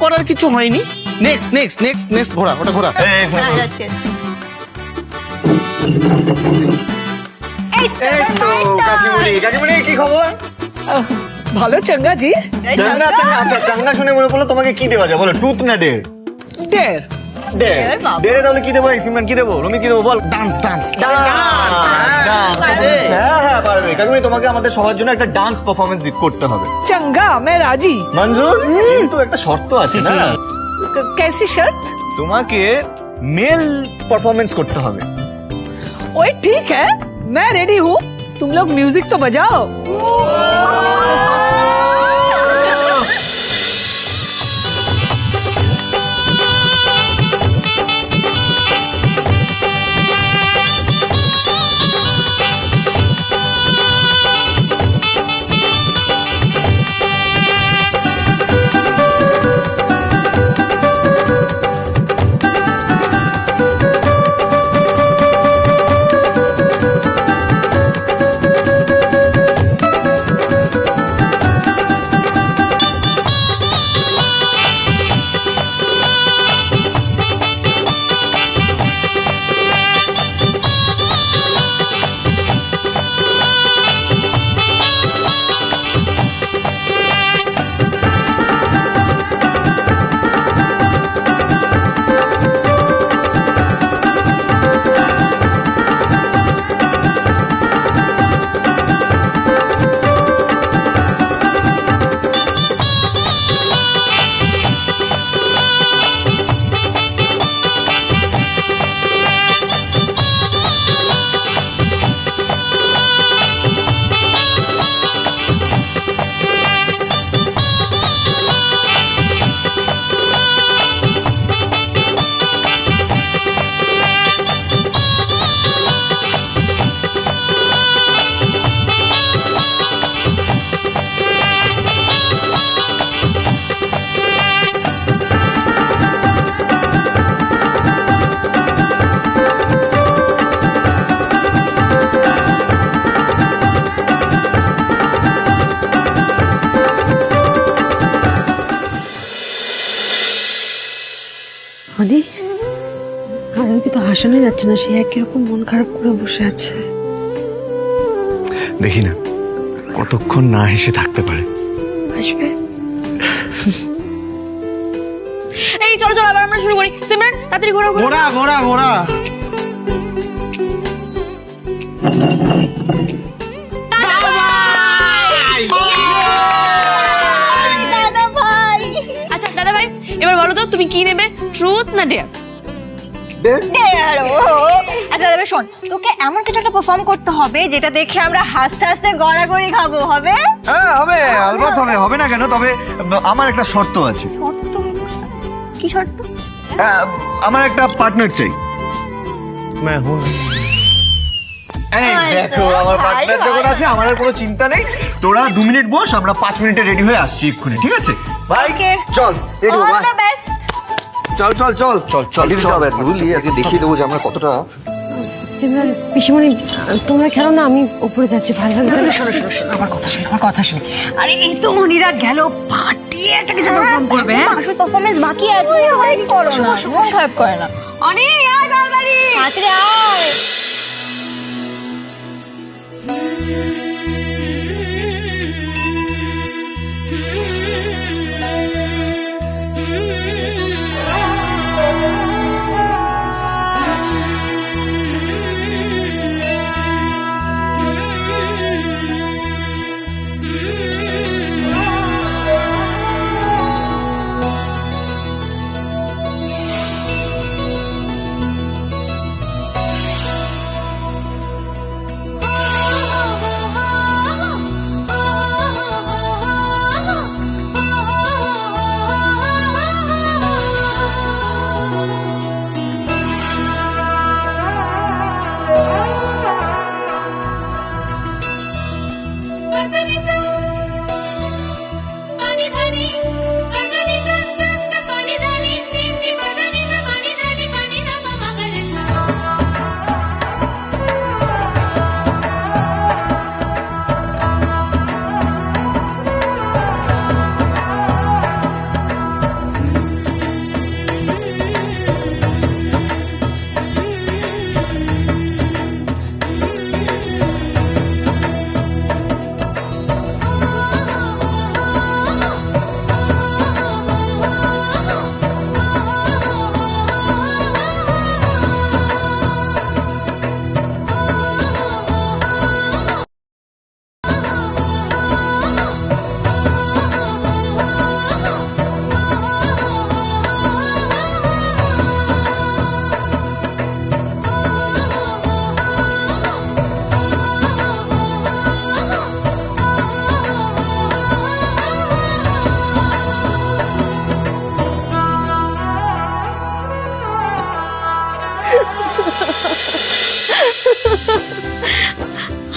করার কিছু হয়নি। নেক্সট নেক্সট নেক্সট নেক্সট ঘোরা, ওটা ঘোরা। হ্যাঁ, যাচ্ছি, যাচ্ছি। এই তো কাকিমুনি, কাকিমুনি কি খবর? ভালো চঙ্গা জি। চাঙ্গা চাঙ্গা। আচ্ছা চাঙ্গা শুনে মনে পড়লো, তোমাকে কি দেওয়া যায় বলো? ট্রুথ না ডেয়ার? ডের ডেয়ার। ডেয়ারে তাহলে কি দেবো? সিমরান কি দেবো? রমি কি দেবো? বল। Dance dance. হ্যাঁ হ্যাঁ পারবে। কাকিমুনি তোমাকে আমাদের সবার জন্য একটা ডান্স পারফরমেন্স করতে হবে। চঙ্গা মে রাজি। মঞ্জুর, কিন্তু একটা শর্ত আছে না? कैसी शर्त? তোমাকে মেল পারফরমেন্স করতে হবে। ओए ठीक है, मैं रेडी हूँ। तुम लोग म्यूजिक तो बजाओ। মানে আরোকে তো হাসানো যাচ্ছে না, সে একই রকম মন খারাপ করে বসে আছে। দেখি না কতক্ষণ না হেসে থাকতে পারে। আসবে। এই চলো চলো আবার আমরা শুরু করি। সিমরান তাড়াতাড়ি ঘোরা ঘোড়া ঘোড়া ঘোড়া। দাদা ভাই। আচ্ছা দাদা ভাই এবার বলো তো তুমি কি নেবে, ট্রুথ না ডেয়ার? আচ্ছা দাদা শোন, তোকে এমন কিছু একটা পারফর্ম করতে হবে যেটা দেখে আমরা হাসতে হাসতে গড়াগড়ি খাবো, হবে? হ্যাঁ হবে, আলবাত হবে, হবে না কেন? তবে আমার একটা শর্ত আছে। কি শর্ত? আমার একটা পার্টনার চাই। এই দেখো আমার পার্টনার যখন আছে আমার আর কোনো চিন্তা নেই। তোরা 2 মিনিট বস, আমরা 5 মিনিটে রেডি হয়ে আসছি এক্ষুনি, ঠিক আছে? ভাই চল রেডি হো। All the best. চল চল চল চল চল দিতে হবে, বুঝলি? আজকে দেখিয়ে দেবো যে আমরা কতটা। সিমরান পিসিমণি তোমরা খেলো না, আমি উপরে যাচ্ছি, ভালো লাগছে। শোনো শোনো শোনো, আমার কথা শোনো, আমার কথা শোনো। আরে এই তো মনিরা গেল, পার্টি একটা কিছু পারফর্ম করবে। আসল পারফরমেন্স বাকি আছে, ওয়েট করো না, মন খারাপ করে না। অনি আয় তাড়াতাড়ি, তাড়াতাড়ি আয়।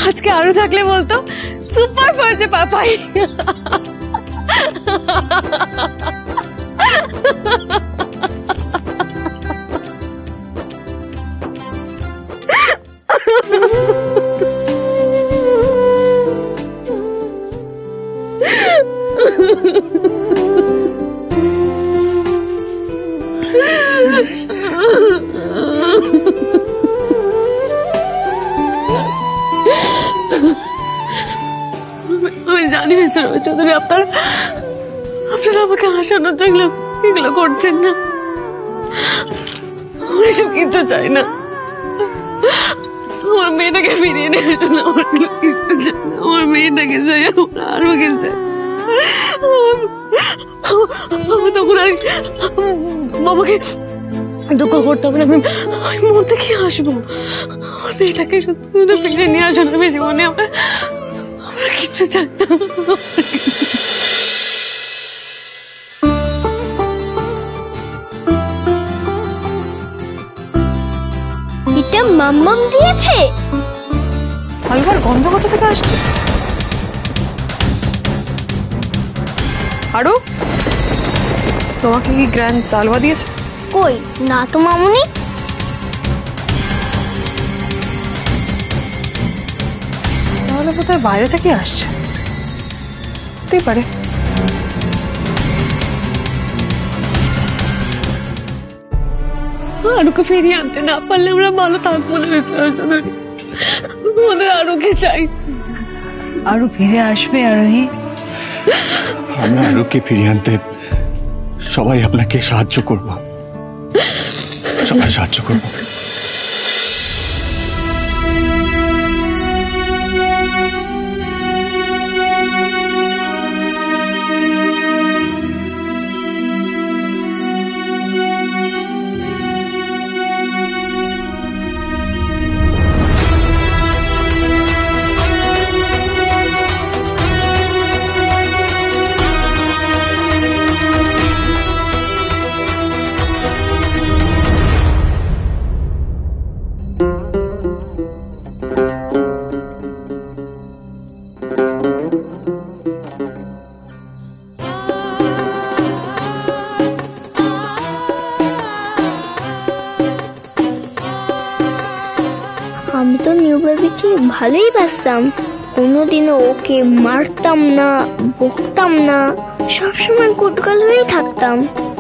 আজকে আরো থাকলে বলতো সুপার হয়েছে পাপাই। আমি জানি মিস্টার চৌধুরী আপনারা আমাকে হাসানোর জন্য এগুলো করছেন না, আমার এসব কিচ্ছু চাই না। আমার মেয়েটাকে ফিরিয়ে নিয়ে আসুন, আমার কিচ্ছু চাই না। আমার মেয়েটাকে চাই, আমার আরো কিছু চাই। আমি তখন আর বাবাকে দুঃখ করতে হবে না, আমি মন থেকে আসবো। আমার মেয়েটাকে সত্যি ফিরিয়ে নিয়ে আসুন, বেশি মনে আমার কিচ্ছু চাই না। এটা মাম্মাম দিয়েছে। হালুয়ার গন্ধ কোথা থেকে আসছে? আরো তোমাকে কি গ্র্যান্ড সালওয়া দিয়েছে? কই না তো মামুনি। তাহলে কোথায় বাইরে থেকে আসছে, হতেই পারে। আরুকে ফিরিয়ে আনতে না পারলে আমরা ভালো থাকবো না মিস্টার রায়চৌধুরী। আমাদের আরুকে চাই। আরও ফিরে আসবে আরোহী। আমরা আরুকে ফিরিয়ে আনতে সবাই আপনাকে সাহায্য করব, সবাই সাহায্য করব। আমি তো নিউ বেবিকে ভালোই বাসতাম, কোনোদিনও ওকে মারতাম না, বকতাম না, সবসময় গুটগাল হয়েই থাকতাম।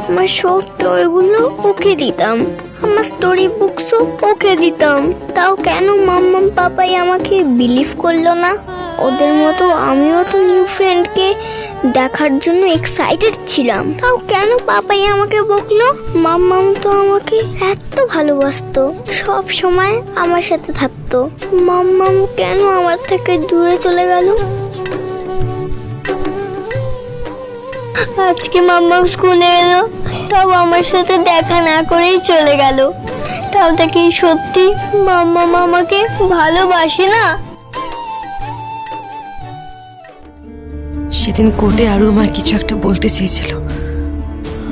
আমার সব টয়গুলো ওকে দিতাম, আমার স্টোরি বুকসও ওকে দিতাম। তাও কেন মাম্মাম পাপাই আমাকে বিলিভ করলো না? ওদের মতো আমিও তো নিউ ফ্রেন্ডকে দেখার জন্য এক্সাইটেড ছিলাম, তাও কেন পাপাই আমাকে বকলো? মাম্মাম তো আমাকে এত ভালোবাসতো, সব সময় আমার সাথে থাকতো। মাম্মাম কেন আমার থেকে দূরে চলে গেল? আজকে মাম্মাম স্কুলে এলো, তাও আমার সাথে দেখা না করেই চলে গেল। তাও দেখি সত্যি মাম্মাম আমাকে ভালোবাসে না? সেদিন কোর্টে আরও আমায় কিছু একটা বলতে চেয়েছিল,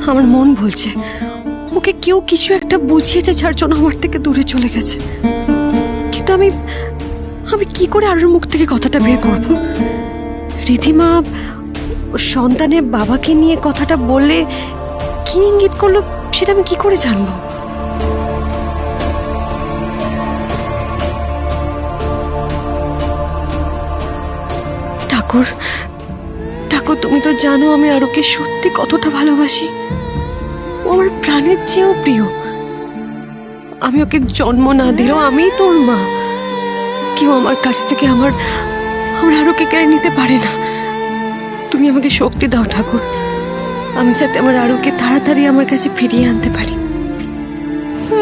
আমার মন বলছে ওকে কেউ কিছু একটা বুঝিয়েছে যার জন্য আমার থেকে দূরে চলে গেছে। কিন্তু আমি কি করে আরুর মুখ থেকে কথাটা বের করব? রিধিমা ওর সন্তানের বাবাকে নিয়ে কথাটা বললে কি ইঙ্গিত করলো সেটা আমি কি করে জানবো? ঠাকুর, তুমি তো জানো আমি আরুকে সত্যি কতটা ভালোবাসি। ও আমার প্রাণের চেয়েও প্রিয়। আমি ওকে জন্ম না দিলেও আমি তোর মা, কেউ আমার কাছ থেকে আমার আরুকে কেড়ে নিতে পারে না। তুমি আমাকে শক্তি দাও ঠাকুর, আমি যাতে আমার আরুকে তাড়াতাড়ি আমার কাছে ফিরিয়ে আনতে পারি।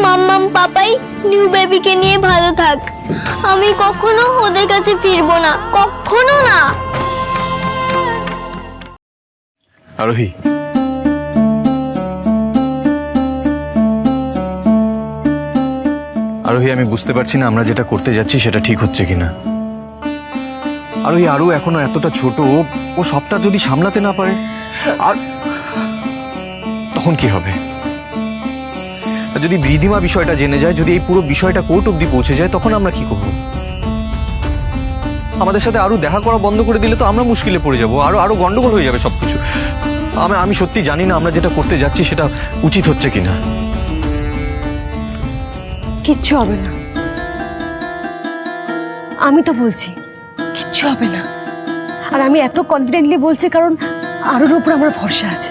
মাম্মাম পাপাই নিউ বেবিকে নিয়ে ভালো থাক, আমি কখনো ওদের কাছে ফিরবো না, কখনো না। আরোহী, আরোহী আমি বুঝতে পারছি না আমরা যেটা করতে যাচ্ছি সেটা ঠিক হচ্ছে কিনা। আরোহী, আরও এখনো এতটা ছোট, ও সবটা যদি সামলাতে না পারে আর তখন কি হবে? যদি রিধিমা বিষয়টা জেনে যায়, যদি এই পুরো বিষয়টা কোর্ট অব্দি পৌঁছে যায়, তখন আমরা কি করব? আমাদের সাথে আরো দেখা করা বন্ধ করে দিলে তো আমরা মুশকিলে পড়ে যাবো, আরো গন্ডগোল হয়ে যাবে সবকিছু। আমি সত্যি জানি না আমরা যেটা করতে যাচ্ছি সেটা উচিত হচ্ছে কিনা। কিচ্ছু হবে না, আমি তো বলছি কিচ্ছু হবে না। আর আমি এত কনফিডেন্টলি বলছি কারণ আরুর উপর আমার ভরসা আছে।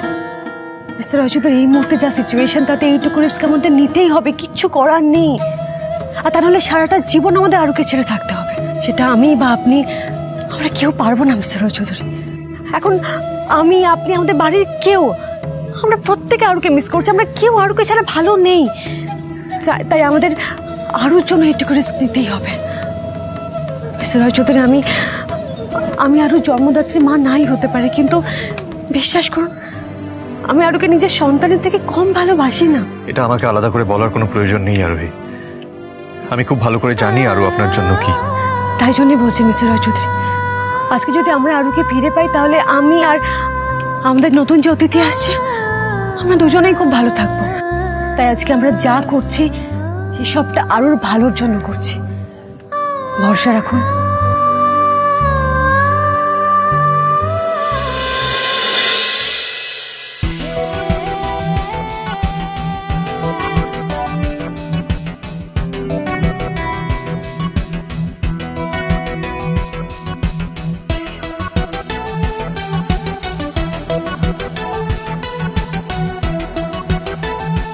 মিস্টার রায়চৌধুরী, এই মুহূর্তে যা সিচুয়েশন তাতে এইটুকু রিস্ক আমাদের নিতেই হবে, কিচ্ছু করার নেই। আর তা নাহলে সারাটা জীবন আমাদের আরুকে ছেড়ে থাকতে হবে, সেটা আমি বা আপনি, আমরা কেউ পারবো না মিস্টার রায়চৌধুরী। এখন আমি, আপনি, আমাদের বাড়ির কেউ, আমরা প্রত্যেকে আরুকে মিস করছি, আমরা কেউ আরুকে ছাড়া ভালো নেই। তাই আমাদের আরুর জন্য এইটুকু রিস্ক নিতেই হবে। মিস্টার রায়চৌধুরী, আমি আরুর জন্মদাত্রী মা নাই হতে পারে, কিন্তু বিশ্বাস করুন আমি আরুকে নিজের সন্তানের থেকে কম ভালোবাসি না। এটা আমাকে আলাদা করে বলার কোনো প্রয়োজন নেই আরোহী, আমি খুব ভালো করে জানি আরু আপনার জন্য কি। তাই জন্যই বলছি মিস্টার রায়চৌধুরী, আজকে যদি আমরা আরুকে ফিরে পাই তাহলে আমি আর আমাদের নতুন যে অতিথি আসছে আমরা দুজনেই খুব ভালো থাকবো। তাই আজকে আমরা যা করছি সে সবটা আরুর ভালোর জন্য করছি, ভরসা রাখুন।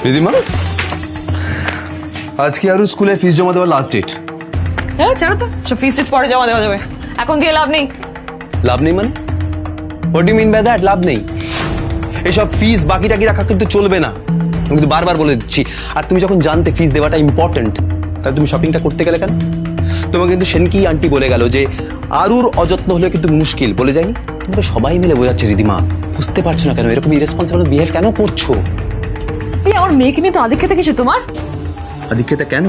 রিধিমা, আজকে আরও স্কুলে ফিস জমা দেওয়ার লাস্ট ডেট। হ্যাঁ ছাড়ো তো, সব ফিস টিস পরে জমা দেওয়া যাবে, এখন দিয়ে লাভ নেই। লাভ নেই মানে? What do mean by that? লাভ নেই? এসব ফিস বাকি টাকি রাখা কিন্তু চলবে না, আমি কিন্তু বারবার বলে দিচ্ছি। আর তুমি যখন জানতে ফিস দেওয়াটা ইম্পর্টেন্ট, তাহলে তুমি শপিংটা করতে গেলে কেন? তোমাকে কিন্তু সেনকি আন্টি বলে গেল যে আরুর অযত্ন হলে কিন্তু মুশকিল, বলে যায়নি? তোমরা সবাই মিলে বোঝাচ্ছে রিদিমা, বুঝতে পারছো না কেন এরকম ইরেসপন্সিবল বিহেভ কেন করছো? এই আমার মেয়েকে নিয়ে তো আদিক্ষেতা কিছু তোমার? আদিক্ষেতা কেন?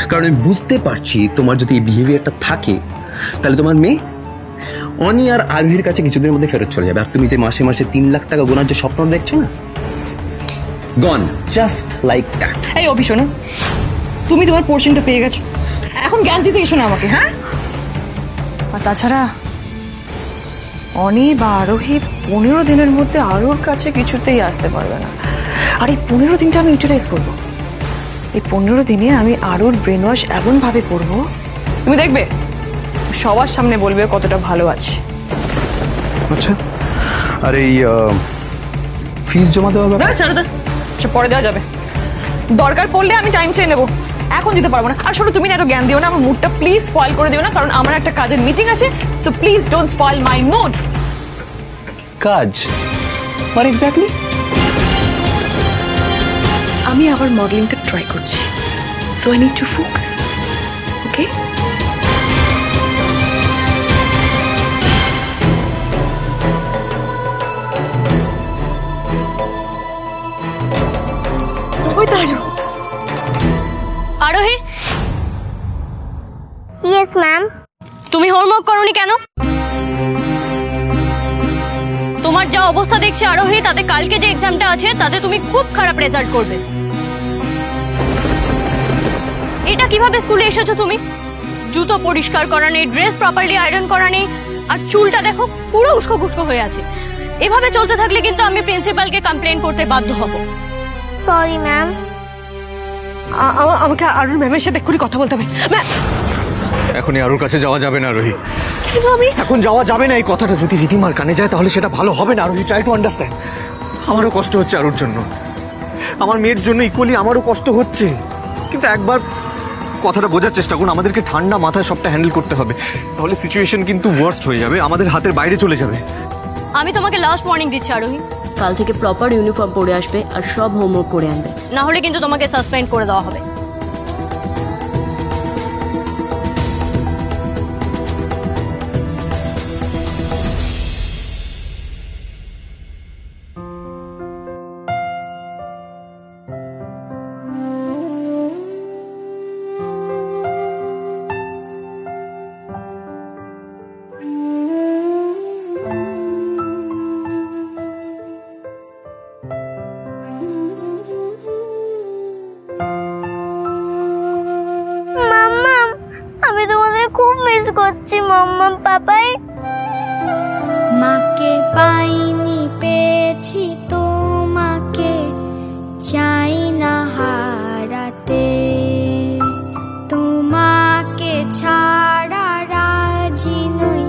কারণ আমি বুঝতে পারছি তোমার যদি এই বিহেভিয়ারটা থাকে তাহলে তোমার মেয়ে অনি আর আরোহীর কাছে কিছুদিনের মধ্যে ফেরত চলে যাবে। আর তুমি যে মাসে মাসে 3 লাখ টাকা গোনার যে স্বপ্ন দেখছো না, গন জাস্ট লাইক দ্যাট। এই অভি শোনো, তুমি তোমার পোর্শনটা পেয়ে গেছো, এখন জ্ঞান দিতে এসো না আমাকে। হ্যাঁ, আর তাছাড়া অনি বা আরোহী 15 দিনের মধ্যে আরোর কাছে কিছুতেই আসতে পারবে না। আর এই 15 দিনটা আমি ইউটিলাইজ করবো। এই 15 দিনে আমি আরোর ব্রেন ওয়াশ এমন ভাবে করবো, তুমি দেখবে সবার সামনে বলবে কতটা ভালো আছে। আচ্ছা, আর এই ফিস জমা দেওয়ার ব্যাপার? না ছাড়ো তো, সব পরে দেওয়া যাবে, দরকার পড়লে আমি টাইম চেয়ে নেবো, এখন দিতে পারবো না। আর শোনো, তুমি না এত জ্ঞান দিও না, আমার মুডটা প্লিজ স্পয়েল করে দিও না, কারণ আমার একটা কাজের মিটিং আছে। So please don't spoil my mood. কাজ? আর এক্স্যাক্টলি আমি আবার মডেলিংটা ট্রাই করছি, so I need to focus. Okay, ওই তারু। আরোহী, ইয়েস ম্যাম। তুমি হোমওয়ার্ক করোনি কেন? তোমার যা অবস্থা দেখছি আরোহী, তাতে কালকে যে এক্সামটা আছে তাতে তুমি খুব খারাপ রেজাল্ট করবে। এটা কিভাবে স্কুলে এসেছো তুমি? জুতো পরিষ্কার করা নেই, ড্রেস প্রপারলি আয়রন করা নেই, আর চুলটা দেখো পুরো উস্কো খুস্কো হয়ে আছে। এভাবে চলতে থাকলে কিন্তু আমি প্রিন্সিপালকে কমপ্লেন করতে বাধ্য হব। Sorry ma'am. আমাকে আরুর ম্যামের সাথে এক্ষুনি কথা বলতে হবে। এখনই আরুর কাছে যাওয়া যাবে না আরোহী, এখন যাওয়া যাবে না। এই কথাটা যদি রিদিমার কানে যায় তাহলে সেটা ভালো হবে না আরোহী। Try to understand. আমারও কষ্ট হচ্ছে আরুর জন্য, আমার মেয়ের জন্য ইকুয়ালি আমারও কষ্ট হচ্ছে, কিন্তু একবার কথাটা বোঝার চেষ্টা করুন। আমাদেরকে ঠান্ডা মাথায় সবটা হ্যান্ডেল করতে হবে, তাহলে সিচুয়েশন কিন্তু ওয়ার্স্ট হয়ে যাবে, আমাদের হাতের বাইরে চলে যাবে। আমি তোমাকে লাস্ট ওয়ার্নিং দিচ্ছি আরোহী, কাল থেকে প্রপার ইউনিফর্ম পরে আসবে আর সব হোমওয়ার্ক করে আনবে, না হলে কিন্তু তোমাকে সাসপেন্ড করে দেওয়া হবে। মাম্মা, আমি তোমাদের খুব মিস করছি মাম্মা পাপাই। মাকে পাইনি, পেয়েছি তোমাকে, চাই না হারাতে, তোমাকে ছাড়া রাজি নই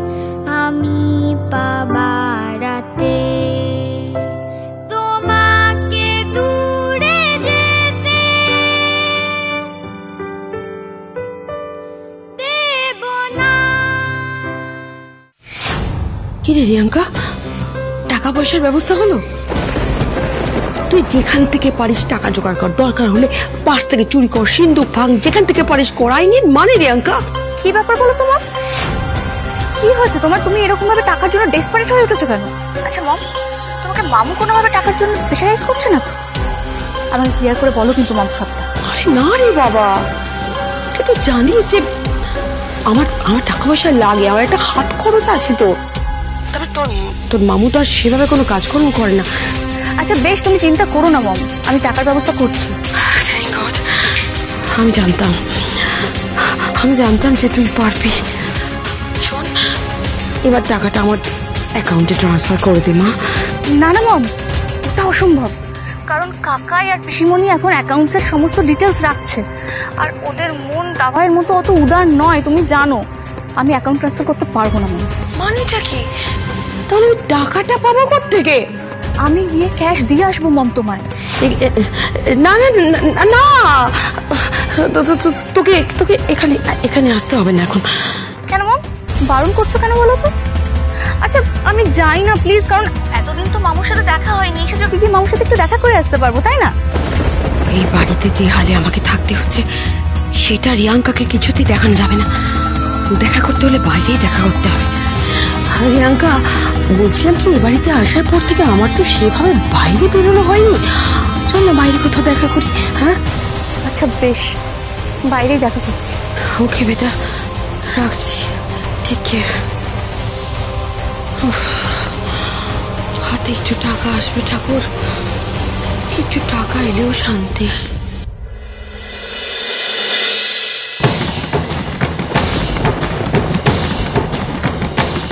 আমি পাবারাতে, তোমাকে দূরে যেতে দেব না। কি রে রিয়াঙ্কা, টাকা পয়সার ব্যবস্থা হলো? তুই যেখান থেকে পারিস টাকা জোগাড় কর, দরকার হলে পাশ থেকে চুরি কর, সিন্ধুক ভাঙ, যেখান থেকে পারিস করাই নিন। মানে রিয়াঙ্কা, কি ব্যাপার বলো তোমার? কি হয়েছে তোমার? তুমি এরকম ভাবে টাকার জন্য ডেসপারেট হয়ে উঠেছো কেন? আচ্ছা মম, তোমাকে মামু কোনোভাবে টাকার জন্য প্রেশারাইজ করছে না তো? আমাকে ক্লিয়ার করে বলো কিন্তু মামু সবটা। আরে না রে বাবা, তুই তো জানিস যে আমার আমার টাকা পয়সা লাগে, আমার একটা হাত খরচ আছে তো। তবে তোর মামু তো আর সেভাবে কোনো কাজকর্ম করে না। আচ্ছা বেশ, তুমি চিন্তা করো না মম, আমি টাকার ব্যবস্থা করছি। Thank god. আমি জানতাম যে তুই পারবি। শোন, এবার টাকাটা আমার অ্যাকাউন্টে ট্রান্সফার করে দে মা। না না মম, ওটা অসম্ভব, কারণ কাকাই আর পিসিমণি এখন অ্যাকাউন্টসের সমস্ত ডিটেলস রাখছে, আর ওদের মন দাভাইয়ের মতো অত উদার নয়, তুমি জানো। আমি অ্যাকাউন্ট ট্রান্সফার করতে পারবো না মম। মানেটা কি? তাহলে টাকাটা পাবো কোত্থেকে? আমি গিয়ে ক্যাশ দিয়ে আসবো মম তোমায়। না না না, তোকে তোকে এখানে এখানে আসতে হবে না এখন। কেন মম, বারণ করছো কেন বলো তো? আচ্ছা আমি যাই না প্লিজ, কারণ এতদিন তো মামুর সাথে দেখা হয়নি, এই সুযোগে কি মামুর সাথে একটু দেখা করে আসতে পারবো, তাই না? এই বাড়িতে যে হালে আমাকে থাকতে হচ্ছে সেটা রিয়াঙ্কাকে কিছুতেই দেখানো যাবে না। দেখা করতে হলে বাইরেই দেখা করতে হবে। আর রিয়াঙ্কা, বলছিলাম কি এ বাড়িতে আসার পর থেকে আমার তো সেভাবে বাইরে বেরোনো হয়নি। চল না বাইরে কোথাও দেখা করি। হ্যাঁ আচ্ছা বেশ, বাইরেই দেখা করছি। ওকে বেটা, রাখছি। ঠিক হাতে একটু টাকা আসবে ঠাকুর, একটু টাকা এলেও শান্তি।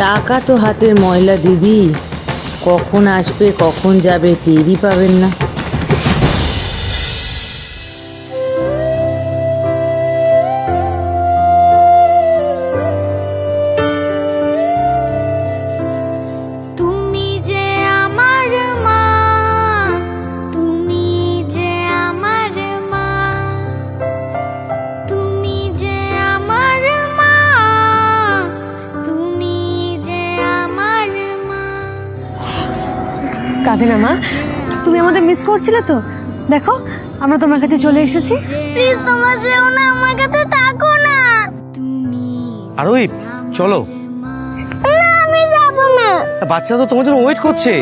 টাকা তো হাতের ময়লা দিদি, কখন আসবে কখন যাবে টেরই পাবেন না। তুমি যে আমার মা, তুমি যে আমার মা, তুমি যে আমার মা, তুমি যে আমার মা। কাঁদে না মা, তুমি আমাদের মিস করছিলে তো, দেখো আমরা তোমার কাছে চলে এসেছি। প্লিজ তোমরা যেও না, আমার কাছে থাকো না। আর ওই চলো, না আমি যাবো না। বাচ্চা তো তোমার জন্য ওয়েট করছে।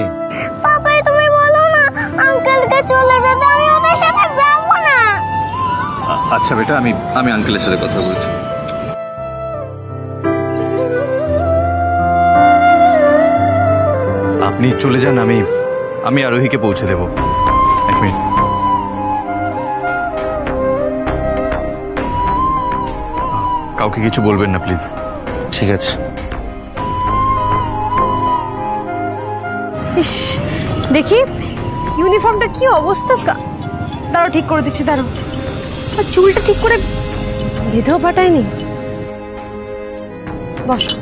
পাপাই তুমি বলো না আঙ্কেলকে চলে যেতে, আমি ওদের সাথে যাবো না। আচ্ছা বেটা, আমি আঙ্কেলের সাথে কথা বলছি। আপনি চলে যান, আমি আরোহীকে পৌঁছে দেব। এক মিনিট। কাউকে কিছু বলবেন না প্লিজ। ঠিক আছে। ইস, দেখি ইউনিফর্মটা কি অবস্থা। দাঁড়াও ঠিক করে দিচ্ছি, দাঁড়াও। আর চুলটা ঠিক করে বেঁধেও পাঠায়নি। বসো।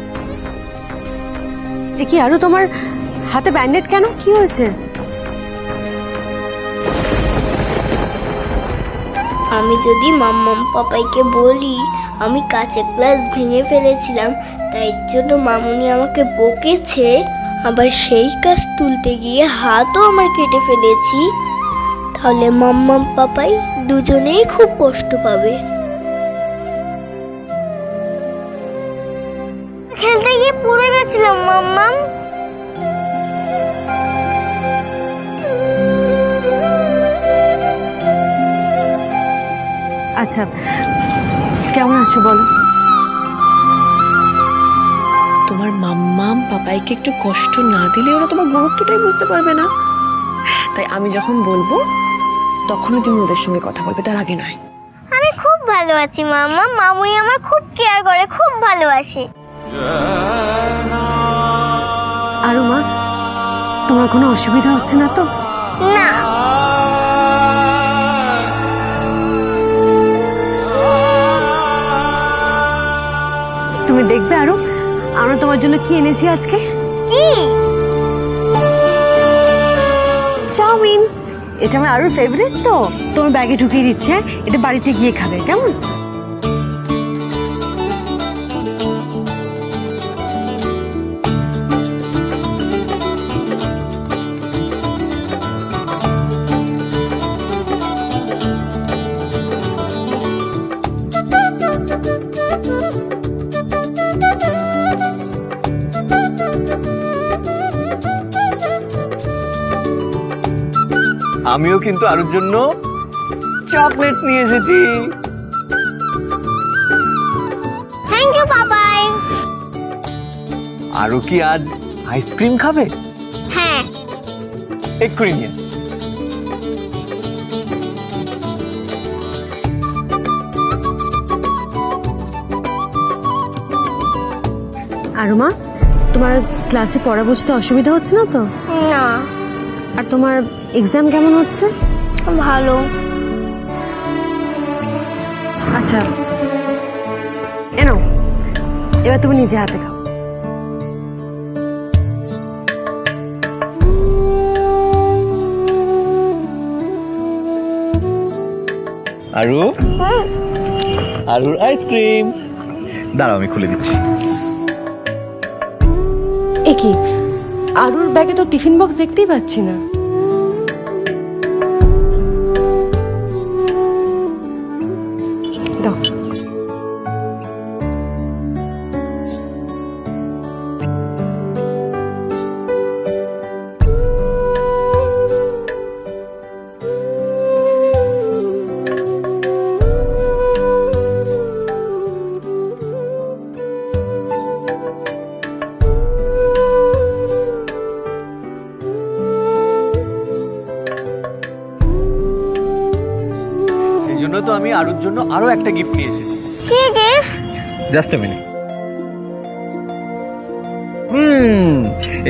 দেখি আরো তোমার হাতে ব্যান্ডেড কেন, কি হয়েছে? আমি যদি মাম্মাম পাপাইকে বলি আমি কাঁচের গ্লাস ভেঙে ফেলেছিলাম, তাই জন্য মামুনি আমাকে বকেছে, আবার সেই কাজ তুলতে গিয়ে হাতও আমার কেটে ফেলেছি, তাহলে মাম্মাম পাপাই দুজনেই খুব কষ্ট পাবে। খেলতে গিয়ে পড়ে গেছিলাম মাম্মাম। আচ্ছা কেমন আছো বলো? তোমার মাম্মাম পাপাইকে একটু কষ্ট না দিলে ওরা তোমার গুরুত্বটাই বুঝতে পারবে না। তাই আমি যখন বলবো তখনই তুমি ওদের সঙ্গে কথা বলবে, তার আগে নয়। আমি খুব ভালো আছি মাম্মা, মামুনি আমার খুব কেয়ার করে, খুব ভালোবাসে। আরো মা, তোমার কোনো অসুবিধা হচ্ছে না তো? না। তুমি দেখবে আরো আমরা তোমার জন্য কি এনেছি আজকে। কি? চাউমিন। এটা আমার আরো ফেভারিট, তো তোমার ব্যাগে ঢুকিয়ে দিচ্ছে, এটা বাড়িতে গিয়ে খাবে, কেমন? আমিও কিন্তু আরুর জন্য চকলেটস নিয়ে এসেছি। Thank you Papai. আরু কি আজ আইসক্রিম খাবে? হ্যাঁ। এক্ষুনি নিয়ে আসি। আরো মা, তোমার ক্লাসে পড়া বুঝতে অসুবিধা হচ্ছে না তো? না। আর তোমার এক্সাম কেমন হচ্ছে? ভালো। আচ্ছা এনো, এবার তুমি নিজে হাতে খাও। আরু আরুর আইসক্রিম। দাঁড়াও আমি খুলে দিচ্ছি। এ কি, আরুর ব্যাগে তো টিফিন বক্স দেখতেই পাচ্ছি না। দাও। সেই জন্য তো আমি আরুর জন্য আরো একটা গিফট নিয়ে এসেছি। কি গিফট? Just a minute.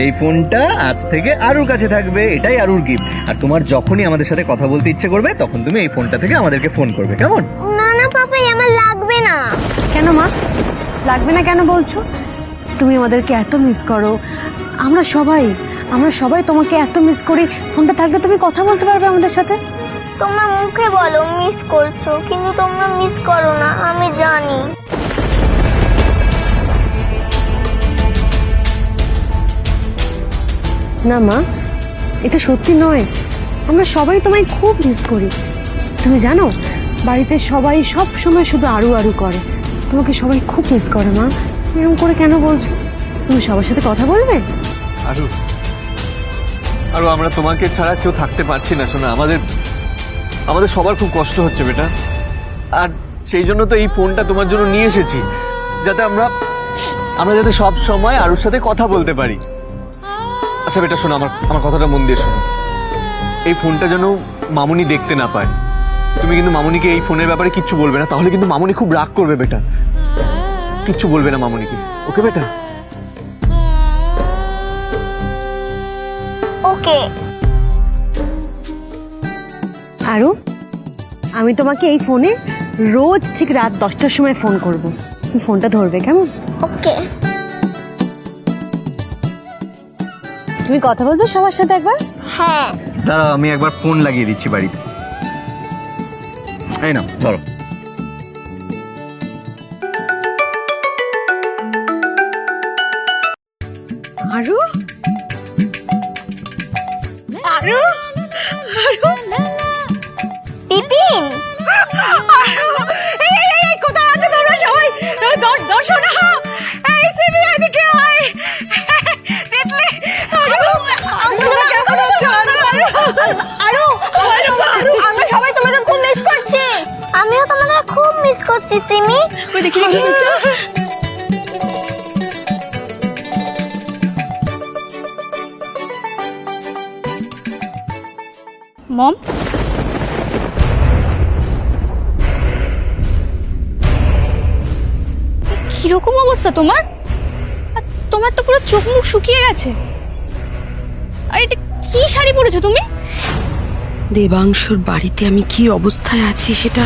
এই ফোনটা আজ থেকে আরুর কাছে থাকবে, এটাই আরুর গিফট। আর তোমার যখনই আমাদের সাথে কথা বলতে ইচ্ছে করবে তখন তুমি এই ফোনটা থেকে আমাদেরকে ফোন করবে, কেমন? না না পাপাই, আমার লাগবে না। কেন মা লাগবে না কেন বলছো? তুমি আমাদেরকে এত মিস করো, আমরা সবাই তোমাকে এত মিস করি। ফোনটা থাকলে তুমি কথা বলতে পারবে আমাদের সাথে। তোমরা মুখে বলো মিস করছো, কিন্তু তোমরা মিস করো না, আমি জানি। না মা, এটা সত্যি নয়, আমরা সবাই তোমায় খুব মিস করি। তুমি জানো বাড়িতে সবাই সব সময় শুধু আরু আরু করে, তোমাকে সবাই খুব মিস করে। মা এরকম করে কেন বলছো? তুমি সবার সাথে কথা বলবে। আরু, আরু আমরা তোমাকে ছাড়া কেউ থাকতে পারছি না। শোনো, আমাদের সবার খুব কষ্ট হচ্ছে বেটা। আর সেই জন্য তো এই ফোনটা তোমার জন্য নিয়ে এসেছি, যাতে আমরা যাতে সব সময় আরুর সাথে কথা বলতে পারি। আচ্ছা বেটা শোনো, আমার কথাটা মন দিয়ে শোনো। এই ফোনটা যেন মামুনি দেখতে না পায়। তুমি কিন্তু মামুনিকে এই ফোনের ব্যাপারে কিচ্ছু বলবে না, তাহলে কিন্তু মামুনি খুব রাগ করবে বেটা। কিচ্ছু বলবে না মামুনিকে, ওকে বেটা? ওকে। আরু, আমি তোমাকে এই ফোনে রোজ ঠিক রাত 10টার সময় ফোন করব। তুমি ফোনটা ধরবে, কেমন? ওকে। তুমি কথা বলবে সবার সাথে একবার? হ্যাঁ। দাঁড়াও আমি একবার ফোন লাগিয়ে দিচ্ছি বাড়িতে। এই নাও ধরো। আরু, আরু, আরু, টিফিন। এই কোথায় আছে তোমরা সবাই? দর্শন, এই সিমি এদিকে আয়। দেখলে আরু, তোমরা কেমন আছো? আরু, আমরা সবাই তোমাদের খুব মিস করছি। আমিও তোমাদের খুব মিস করছি সিমি। ওই দেখি মম, কিরকম অবস্থা তোমার? আর তোমার তো পুরো চোখ মুখ শুকিয়ে গেছে। আর এটা কি শাড়ি পরেছো তুমি? দেবাংশুর বাড়িতে আমি কি অবস্থায় আছি সেটা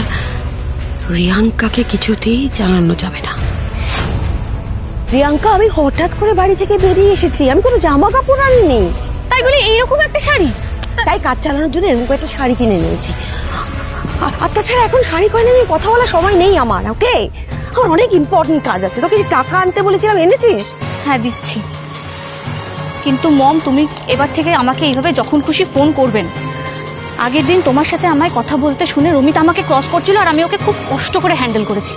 রিয়াঙ্কাকে কিছুতেই জানানো যাবে না। প্রিয়াঙ্কা, আমি হঠাৎ করে বাড়ি থেকে বেরিয়ে এসেছি, আমি কোনো জামা কাপড় আনিনি। তাই বলে এইরকম একটা শাড়ি? তাই কাজ চালানোর জন্য এরকম একটা শাড়ি কিনে নিয়েছি। আর তাছাড়া এখন শাড়ি কয়না নিয়ে কথা বলার সময় নেই আমার। ওকে, আমার অনেক ইম্পর্টেন্ট কাজ আছে। তোকে যে টাকা আনতে বলেছিলাম, এনেছিস? হ্যাঁ দিচ্ছি, কিন্তু মম তুমি এবার থেকে আমাকে এইভাবে যখন খুশি ফোন করবেন। আগের দিন তোমার সাথে আমায় কথা বলতে শুনে রমিতা আমাকে ক্রস করছিল, আর আমি ওকে খুব কষ্ট করে হ্যান্ডেল করেছি।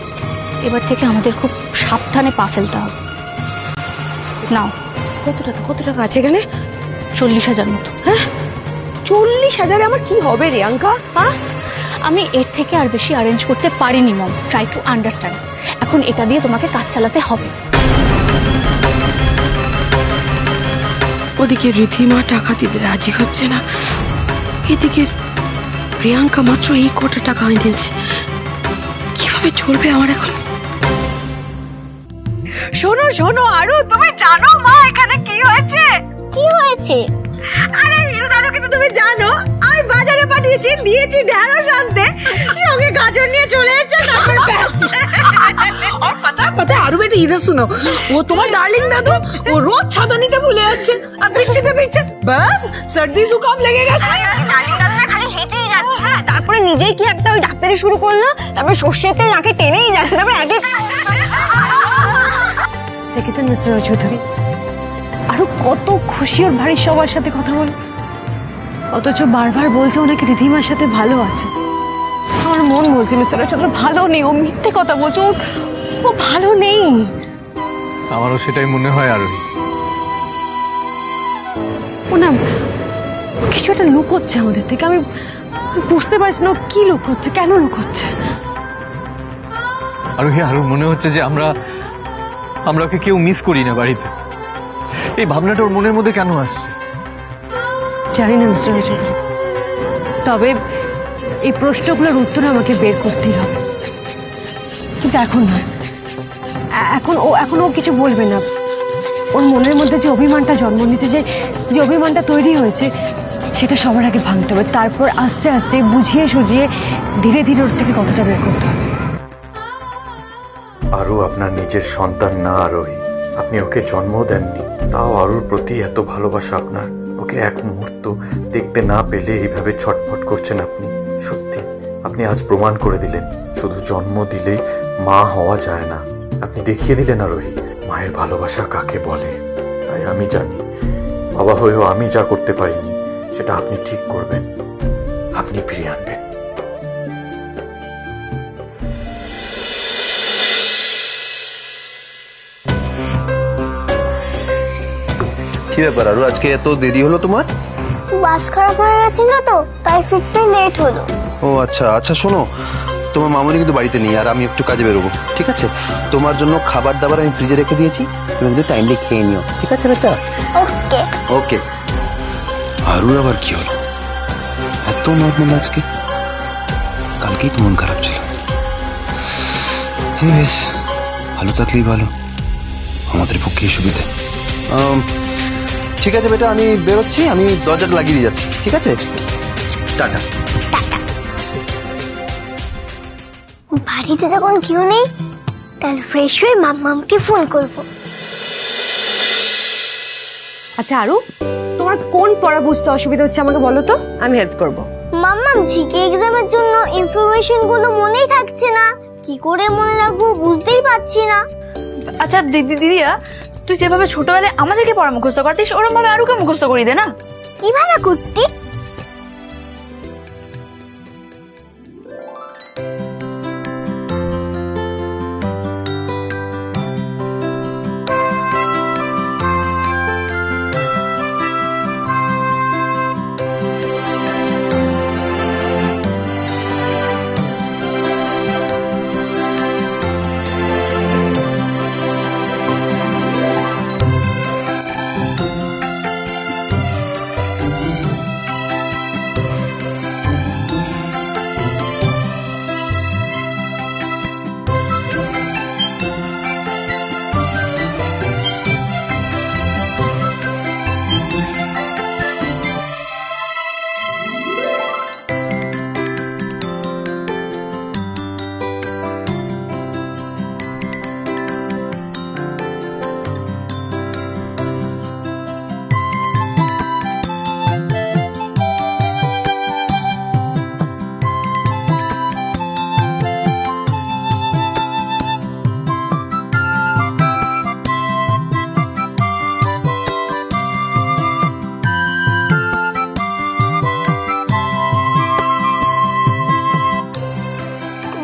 এবার থেকে আমাদের খুব সাবধানে পা ফেলতে হবে। নাও। কত টাকা আছে এখানে? 40,000 মতো। হ্যাঁ, 40,000 আমার কি হবে রিয়াঙ্কা? হ্যাঁ, আমি এর থেকে আর বেশি অ্যারেঞ্জ করতে পারিনি মম, ট্রাই টু আন্ডারস্ট্যান্ড। এখন এটা দিয়ে তোমাকে কাজ চালাতে হবে। ওদিকে রিধিমা টাকা দিতে রাজি হচ্ছে না, এদিকে প্রিয়াঙ্কা মাত্র এই কটা টাকা এনেছে। কিভাবে চলবে আমার এখন? শোনো শোনো আরু, তুমি জানো মা এখানে কি হয়েছে? কি হয়েছে? আরে হিরু দাদুকে তো তুমি জানো, আমি বাজারে পাঠিয়েছি, দিয়েছি ঢেঁড়স আনতে, সঙ্গে গাজর নিয়ে চলে এসেছে। তারপর ব্যাস। और पता है आरू बेटी इधर सुनो, वो तुम्हारा डार्लिंग दादू वो रोज छाता नीचे भूले যাচ্ছে আর বৃষ্টিতে ভিজছে, বাস সর্দি জুকাম লেগে গেছে। ডার্লিং দাদু খালি হেঁটেই যাচ্ছে, হ্যাঁ, তার তারপরে নিজেই কি একটা ওই ডাক্তারি শুরু করলো, তারপরে সর্ষের তেল নাকে টেনেই যাচ্ছে, তারপরে আগে দেখেছেন মিস্টার চৌধুরী, আরো কত খুশি ওর বাড়ির সবার সাথে কথা বলে, অথচ বারবার বলছে ওনাকে রিধিমার সাথে ভালো আছে। আমার মন বলছে মিস্টার চৌধুরী ভালো নেই, ও মিথ্যে কথা বলছে, ও ভালো নেই। আমারও সেটাই মনে হয় আরোহী। ও না কিছু একটা লুকোচ্ছে আমাদের থেকে, আমি বুঝতে পারছি না ও কি লুকোচ্ছে, কেন লুকোচ্ছে। আরোহী, আরো মনে হচ্ছে যে আমরা ওকে কেউ মিস করি না বাড়িতে। এই ভাবনাটা ওর মনের মধ্যে কেন আসছে জানি না মিস্টার চৌধুরী, তবে এই প্রশ্নগুলোর উত্তর আমাকে বের করতেই হবে, কিন্তু এখন নয়। এখন ও কিছু বলবে না। ওর মনের মধ্যে যে অভিমানটা জন্ম নিতে, যে অভিমানটা তৈরি হয়েছে, সেটা সবার আগে ভাঙতে হবে, তারপর আস্তে আস্তে বুঝিয়ে সুঝিয়ে ধীরে ধীরে ওর থেকে কতটা বের করতে হবে। আরু আপনার নিজের সন্তান না আরোহী, আপনি ওকে জন্ম দেননি, তাও আরুর প্রতি এত ভালোবাসা আপনার। ওকে এক মুহূর্ত দেখতে না পেলে এইভাবে ছটফট করছেন আপনি। সত্যি আপনি আজ প্রমাণ করে দিলেন, শুধু জন্ম দিলেই মা হওয়া যায় না। আপনি দেখিয়ে দিলেন আরোহী মায়ের ভালোবাসা কাকে বলে। তাই আমি জানি বাবা হয়েও আমি যা করতে পারিনি সেটা আপনি ঠিক করবেন, আপনি ফিরিয়ে আনবেন। কি ব্যাপার আরু, আজকে এত দেরি হলো তোমার? বাস খারাপ হয়ে গেছিল তো, তাই ফিরতে লেট হলো। ও আচ্ছা আচ্ছা, শোনো, তোমার মামনি কিন্তু বাড়িতে নেই আর আমি একটু কাজে বেরোবো, ঠিক আছে? তোমার জন্য খাবার দাবার আমি ফ্রিজে রেখে দিয়েছি, তুমি কিন্তু টাইমলি খেয়ে নিও, ঠিক আছে বেটা? ওকে ওকে। আরুর আবার কি হলো? এত নর্মাল আজকে, কালকেই তো মন খারাপ ছিল। হ্যাঁ বেশ, ভালো থাকলেই ভালো, আমাদের পক্ষেই সুবিধা। ঠিক আছে বেটা, আমি বেরোচ্ছি, আমি দরজাটা লাগিয়ে দিয়ে যাচ্ছি, ঠিক আছে? টাটা। বাড়িতে যখন কেউ নেই, তাহলে ফ্রেশ হয়ে মাম্মামকে ফোন করব। আচ্ছা আরু, তোমার কোন পড়া বুঝতে অসুবিধা হচ্ছে আমাকে বলো তো, আমি হেল্প করব। মাম্মাম জিকে এক্সামের জন্য ইনফরমেশন গুলো মনেই থাকছে না, কি করে মনে রাখবো বুঝতেই পারছি না। আচ্ছা দিদিয়া, তুই যেভাবে ছোটবেলায় আমাদেরকে পড়া মুখস্থ করতিস, ওরকম ভাবে আরুকে মুখস্থ করিয়ে দে না। কিভাবে করতি?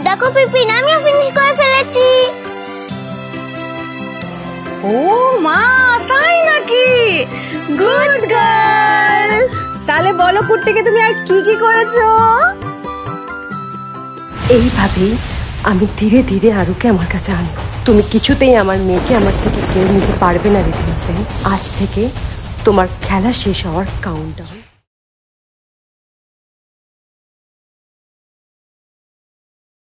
দেখো পিপিন, আমিও ফিনিশ করে ফেলেছি। ও মা, তাই নাকি? Good girl. তাহলে বলো কুট্টিকে তুমি আর কি কি করেছো? এইভাবেই আমি ধীরে ধীরে আরুকে আমার কাছে আনবো। তুমি কিছুতেই আমার মেয়েকে আমার থেকে কেড়ে নিতে পারবে না রিধিমা সেন। আজ থেকে তোমার খেলা শেষ হওয়ার কাউন্টডাউন।